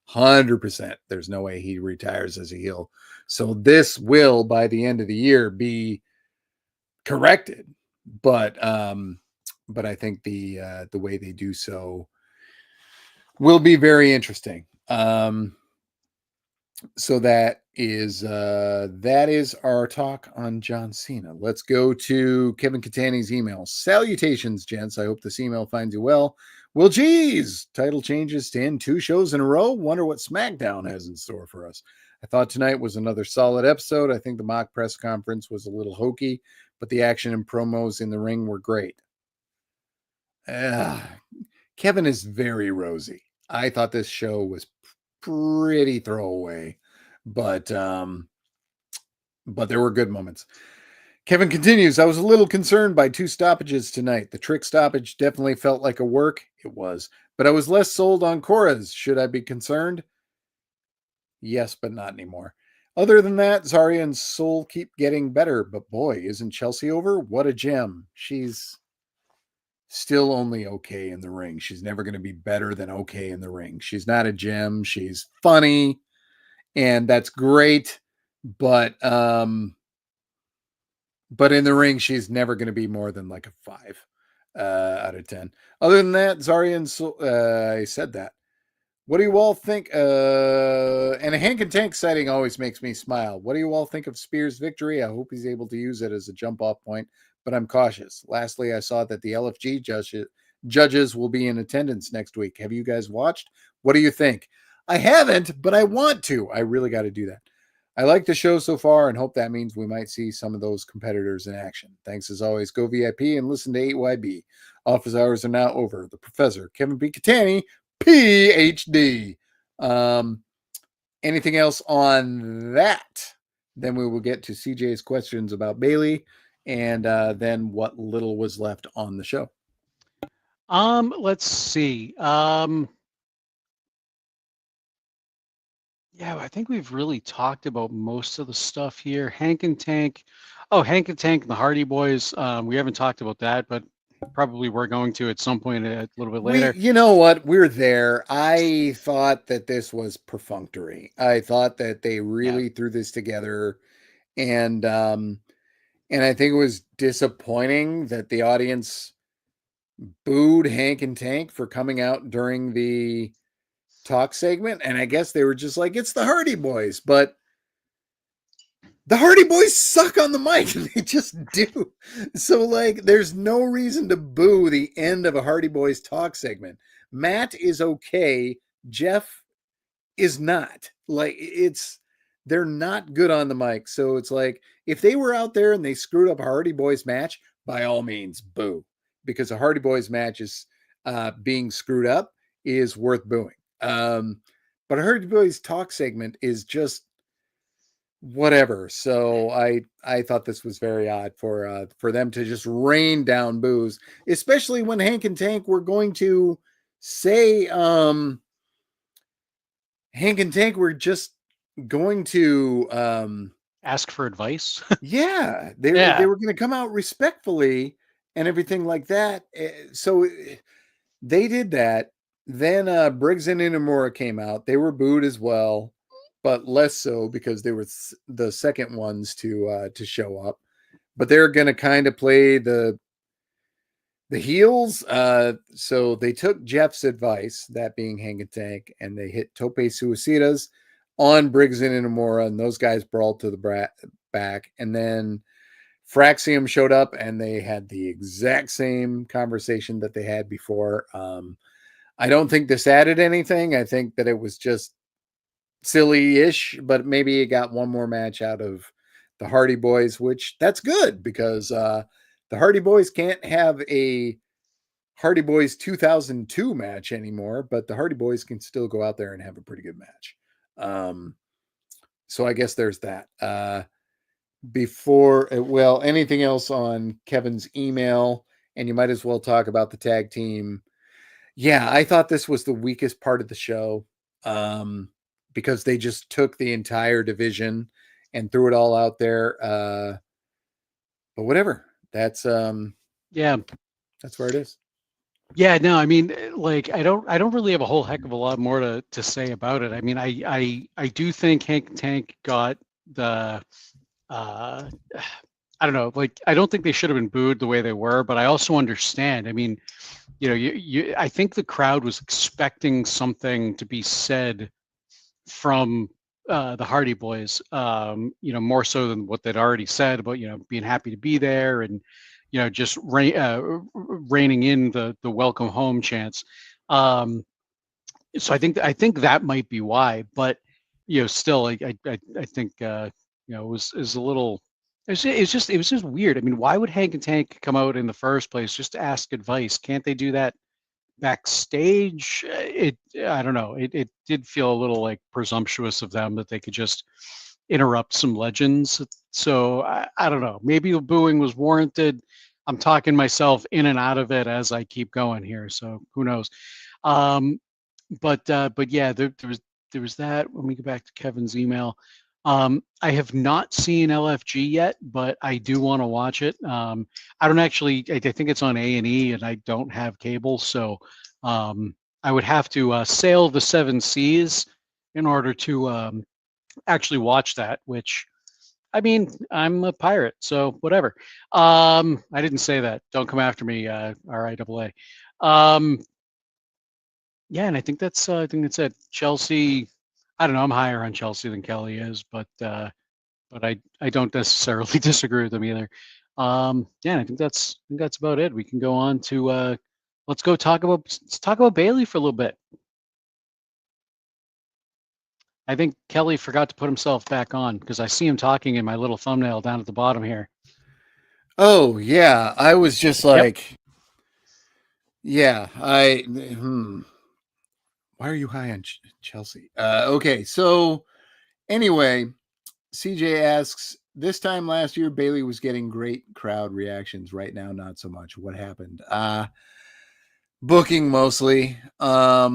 S1: 100%. There's no way he retires as a heel. So this will, by the end of the year, be corrected. But I think the way they do so will be very interesting. So that is our talk on John Cena. Let's go to Kevin Catani's email. Salutations, gents. I hope this email finds you well. Well, geez, title changes to end 2 shows in a row. Wonder what SmackDown has in store for us. I thought tonight was another solid episode. I think the mock press conference was a little hokey, but the action and promos in the ring were great. Kevin is very rosy. I thought this show was pretty throwaway, but there were good moments. Kevin continues, I was a little concerned by 2 stoppages tonight. The Trick stoppage definitely felt like a work. It was. But I was less sold on Cora's. Should I be concerned? Yes, but not anymore. Other than that, Zarya and Soul keep getting better. But boy, isn't Chelsea over? What a gem. She's still only okay in the ring. She's never going to be better than okay in the ring. She's not a gem. She's funny, and that's great. But in the ring, she's never going to be more than like a 5 out of 10. Other than that, Zarya and I said that. What do you all think? And a Hank and Tank sighting always makes me smile. What do you all think of Spears' victory? I hope he's able to use it as a jump-off point, but I'm cautious. Lastly, I saw that the LFG judges will be in attendance next week. Have you guys watched? What do you think? I haven't, but I want to. I really got to do that. I like the show so far and hope that means we might see some of those competitors in action. Thanks as always. Go VIP and listen to 8YB. Office hours are now over. The Professor, Kevin B. Catani, PhD. Anything else on that? Then we will get to CJ's questions about Bailey and then what little was left on the show.
S2: Let's see. Yeah, I think we've really talked about most of the stuff here. Hank and Tank. Oh, Hank and Tank and the Hardy Boys. We haven't talked about that, but probably we're going to at some point a little bit later.
S1: You know what? We're there. I thought that this was perfunctory. I thought that they really threw this together, and I think it was disappointing that the audience booed Hank and Tank for coming out during the talk segment, and I guess they were just like, it's the Hardy Boys, but the Hardy Boys suck on the mic. They just do. So, like, there's no reason to boo the end of a Hardy Boys talk segment. Matt is okay. Jeff is not. Like, they're not good on the mic. So it's like, if they were out there and they screwed up a Hardy Boys match, by all means, boo. Because a Hardy Boys match is being screwed up is worth booing. But a Hardy Boys talk segment is just whatever. So I thought this was very odd for them to just rain down boos, especially when Hank and Tank were going to say Hank and Tank were just going to
S2: ask for advice.
S1: Yeah, they were going to come out respectfully and everything like that. So they did that. Then Briggs and Inamura came out. They were booed as well, but less so because they were the second ones to show up. But they're going to kind of play the heels. So they took Jeff's advice, that being Hank and Tank, and they hit Tope Suicidas on Briggs and Inamura, and those guys brawled to the back. And then Fraxium showed up, and they had the exact same conversation that they had before. I don't think this added anything. I think that it was just silly-ish, but maybe it got one more match out of the Hardy Boys, which that's good because the Hardy Boys can't have a Hardy Boys 2002 match anymore, but the Hardy Boys can still go out there and have a pretty good match. So I guess there's that. Anything else on Kevin's email? and you might as well talk about the tag team. Yeah, I thought this was the weakest part of the show, because they just took the entire division and threw it all out there. But whatever,
S2: Yeah.
S1: that's where it is.
S2: Yeah, no, I mean, like, I don't really have a whole heck of a lot more to say about it. I mean, I do think Hank Tank got the, uh, I don't know, like, I don't think they should have been booed the way they were, but I also understand. I mean, I think the crowd was expecting something to be said from the Hardy Boys, more so than what they'd already said about, being happy to be there and, just reining in the welcome home chants. Um, so I think that might be why, but still, I think it was a little. It was just weird. I mean, why would Hank and Tank come out in the first place just to ask advice? Can't they do that backstage? I don't know. It did feel a little like presumptuous of them that they could just interrupt some legends. So I don't know. Maybe the booing was warranted. I'm talking myself in and out of it as I keep going here. So who knows? Um, but yeah, there was that. Let me go back to Kevin's email. I have not seen LFG yet, but I do want to watch it. I don't actually. I think it's on A&E, and I don't have cable, so I would have to sail the seven seas in order to actually watch that. Which, I mean, I'm a pirate, so whatever. I didn't say that. Don't come after me, RIAA. Yeah, and I think that's it. Chelsea, I don't know. I'm higher on Chelsea than Kelly is, but I don't necessarily disagree with them either. Yeah, and I think that's about it. We can go on to let's talk about Bailey for a little bit. I think Kelly forgot to put himself back on because I see him talking in my little thumbnail down at the bottom here.
S1: Oh yeah, I was just
S2: Yep.
S1: like, yeah, why are you high on Chelsea? Okay, so anyway, CJ asks, this time last year, Bailey was getting great crowd reactions. Right now, not so much. What happened? Booking mostly. I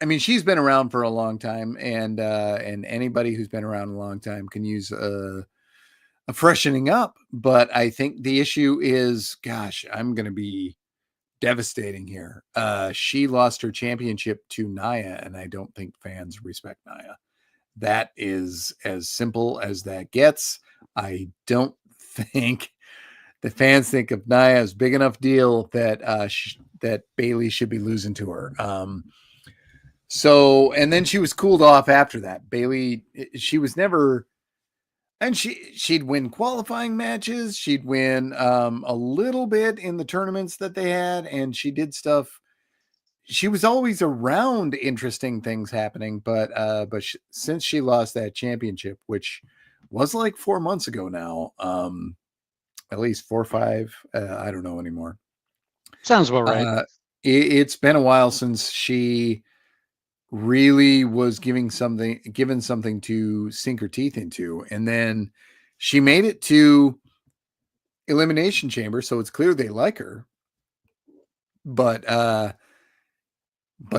S1: mean, she's been around for a long time, and anybody who's been around a long time can use a freshening up. But I think the issue is, gosh, I'm going to be devastating here. She lost her championship to Nia, and I don't think fans respect Nia. That is as simple as that gets. I don't think the fans think of Nia as big enough deal that that Bailey should be losing to her. So, and then she was cooled off after that. Bailey, she was never, and she'd win qualifying matches. She'd win a little bit in the tournaments that they had, and she did stuff. She was always around interesting things happening, but since she lost that championship, which was like 4 months ago now, at least 4 or 5, I don't know anymore.
S2: Sounds about right.
S1: It's been a while since she really was given something to sink her teeth into, and then she made it to Elimination Chamber, so it's clear they like her. But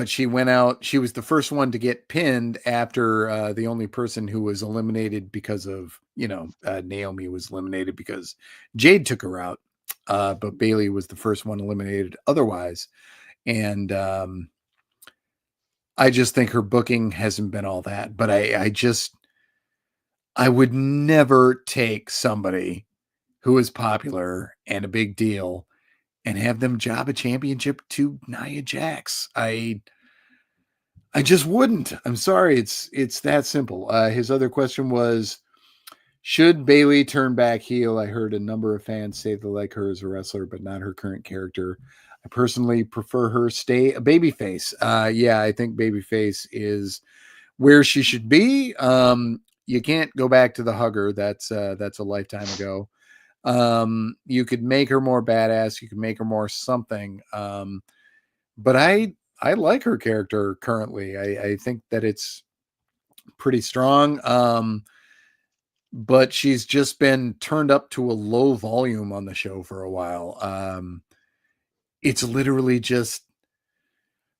S1: she went out. She was the first one to get pinned after the only person who was eliminated because of, Naomi was eliminated because Jade took her out. But Bailey was the first one eliminated otherwise. And I just think her booking hasn't been all that. But I would never take somebody who is popular and a big deal and have them job a championship to Nia Jax. I just wouldn't. I'm sorry. It's that simple. His other question was, should Bailey turn back heel? I heard a number of fans say they like her as a wrestler, but not her current character. I personally prefer her stay a babyface. Yeah, I think babyface is where she should be. You can't go back to the hugger. That's a lifetime ago. You could make her more badass. You could make her more something. But I like her character currently. I think that it's pretty strong. But she's just been turned up to a low volume on the show for a while. it's literally just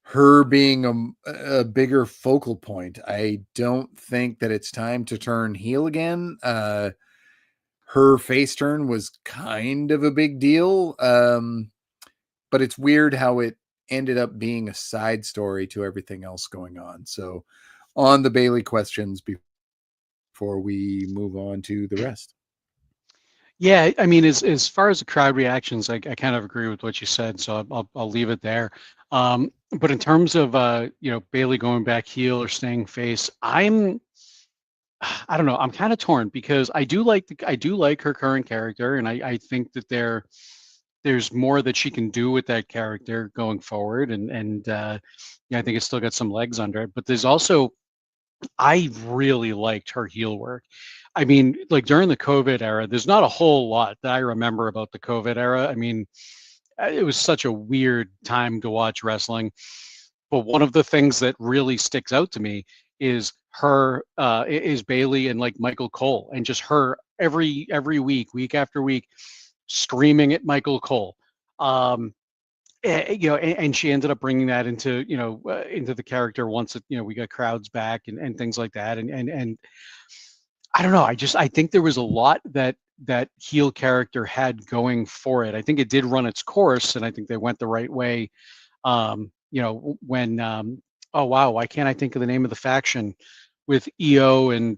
S1: her being a bigger focal point. I don't think that it's time to turn heel again. Her face turn was kind of a big deal, but it's weird how it ended up being a side story to everything else going on. So, on the Bailey questions before we move on to the rest.
S2: Yeah, I mean, as far as the crowd reactions, I kind of agree with what you said, so I'll leave it there. But in terms of Bailey going back heel or staying face, I don't know, I'm kind of torn because I do like her current character, and I think that there's more that she can do with that character going forward, and yeah, I think it's still got some legs under it. But there's also I really liked her heel work. I mean, like during the COVID era, there's not a whole lot that I remember about the COVID era. I mean, it was such a weird time to watch wrestling. But one of the things that really sticks out to me is is Bailey and like Michael Cole, and just her every week, week after week, screaming at Michael Cole. And she ended up bringing that into into the character once we got crowds back and things like that, and I don't know, I think there was a lot that heel character had going for it. I think it did run its course, and I think they went the right way. When oh wow, why can't I think of the name of the faction with EO and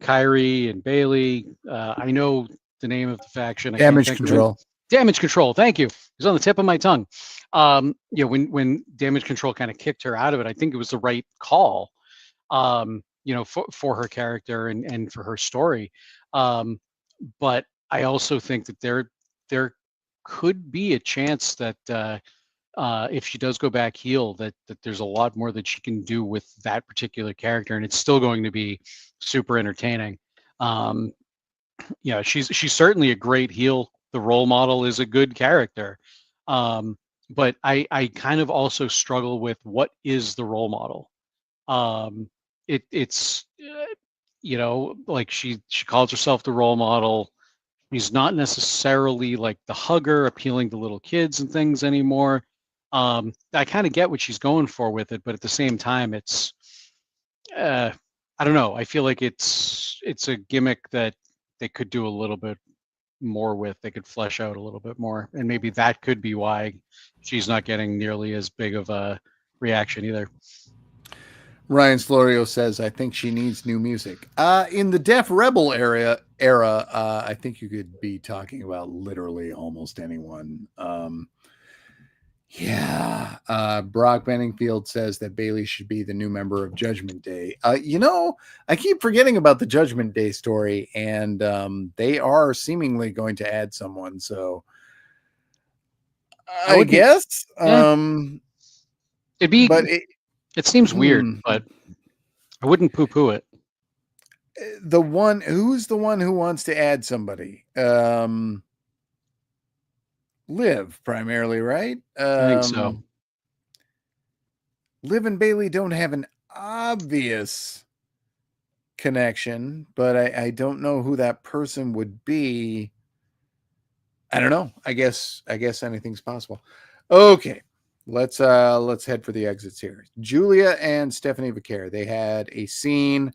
S2: Kyrie and Bailey? I know the name of the faction, I can't
S1: Damage
S2: think of it.
S1: control.
S2: Damage Control. Thank you. It was on the tip of my tongue. When Damage Control kind of kicked her out of it, I think it was the right call. For her character and for her story. But I also think that there could be a chance that if she does go back heel, that there's a lot more that she can do with that particular character, and it's still going to be super entertaining. She's certainly a great heel. The role model is a good character. But I kind of also struggle with what is the role model. It's like she calls herself the role model. He's not necessarily like the hugger appealing to little kids and things anymore. I kind of get what she's going for with it, but at the same time, it's I don't know. I feel like it's a gimmick that they could do a little bit more with. They could flesh out a little bit more, and maybe that could be why she's not getting nearly as big of a reaction either.
S1: Ryan Florio says, I think she needs new music. In the Def Rebel era, I think you could be talking about literally almost anyone. Brock Benningfield says that Bailey should be the new member of Judgment Day. I keep forgetting about the Judgment Day story, and they are seemingly going to add someone. So I guess,
S2: yeah. It'd be,
S1: but
S2: it seems weird, but I wouldn't poo-poo it.
S1: Who's the one who wants to add somebody? Liv primarily, right?
S2: I think so.
S1: Liv and Bailey don't have an obvious connection, but I don't know who that person would be. I don't know. I guess anything's possible. Okay. Let's head for the exits here. Julia and Stephanie Vaquer, they had a scene,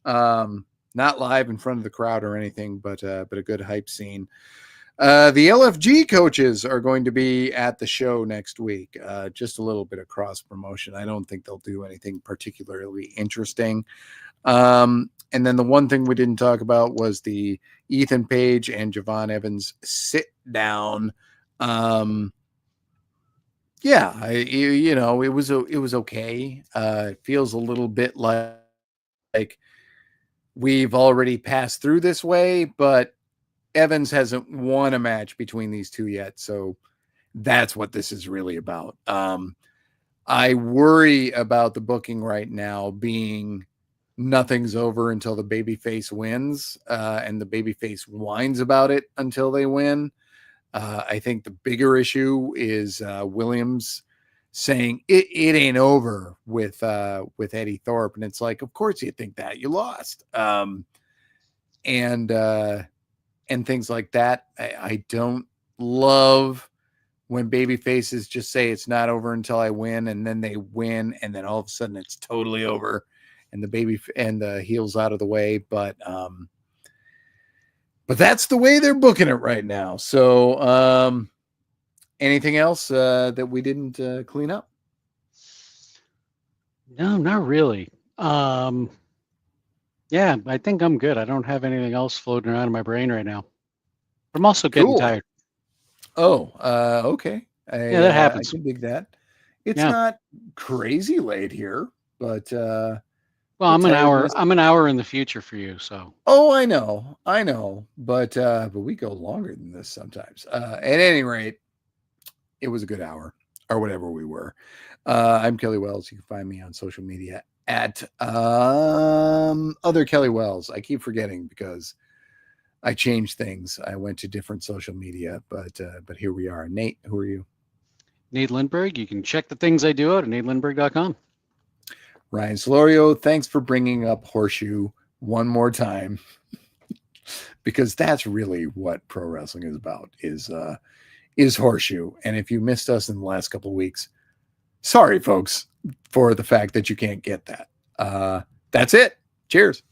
S1: not live in front of the crowd or anything, but a good hype scene. The LFG coaches are going to be at the show next week. Just a little bit of cross promotion. I don't think they'll do anything particularly interesting. And then the one thing we didn't talk about was the Ethan Page and Javon Evans sit down. It was okay. It feels a little bit like we've already passed through this way, but Evans hasn't won a match between these two yet, so that's what this is really about. I worry about the booking right now being nothing's over until the babyface wins, and the babyface whines about it until they win. I think the bigger issue is Williams saying it ain't over with Eddie Thorpe, and it's like, of course you think that, you lost, and things like that. I don't love when baby faces just say it's not over until I win, and then they win, and then all of a sudden it's totally over, and the heel's out of the way. But that's the way they're booking it right now. So anything else that we didn't clean up?
S2: No, not really. Yeah, I think I'm good. I don't have anything else floating around in my brain right now. I'm also getting
S1: Cool.
S2: tired.
S1: Oh, okay.
S2: Yeah, that
S1: I
S2: happens.
S1: can dig that. It's
S2: Yeah.
S1: not crazy late here, but
S2: Well,
S1: the
S2: I'm an
S1: tiredness.
S2: hour in the future for you, so.
S1: Oh, I know, but we go longer than this sometimes. At any rate, it was a good hour or whatever we were. I'm Kelly Wells. You can find me on social media at other Kelly Wells. I keep forgetting because I changed things. I went to different social media, but here we are. Nate, who are you?
S2: Nate Lindberg. You can check the things I do out at natelindberg.com.
S1: Ryan Solorio, thanks for bringing up Horseshoe one more time, because that's really what pro wrestling is about, is Horseshoe. And if you missed us in the last couple of weeks, sorry, folks, for the fact that you can't get that. That's it. Cheers.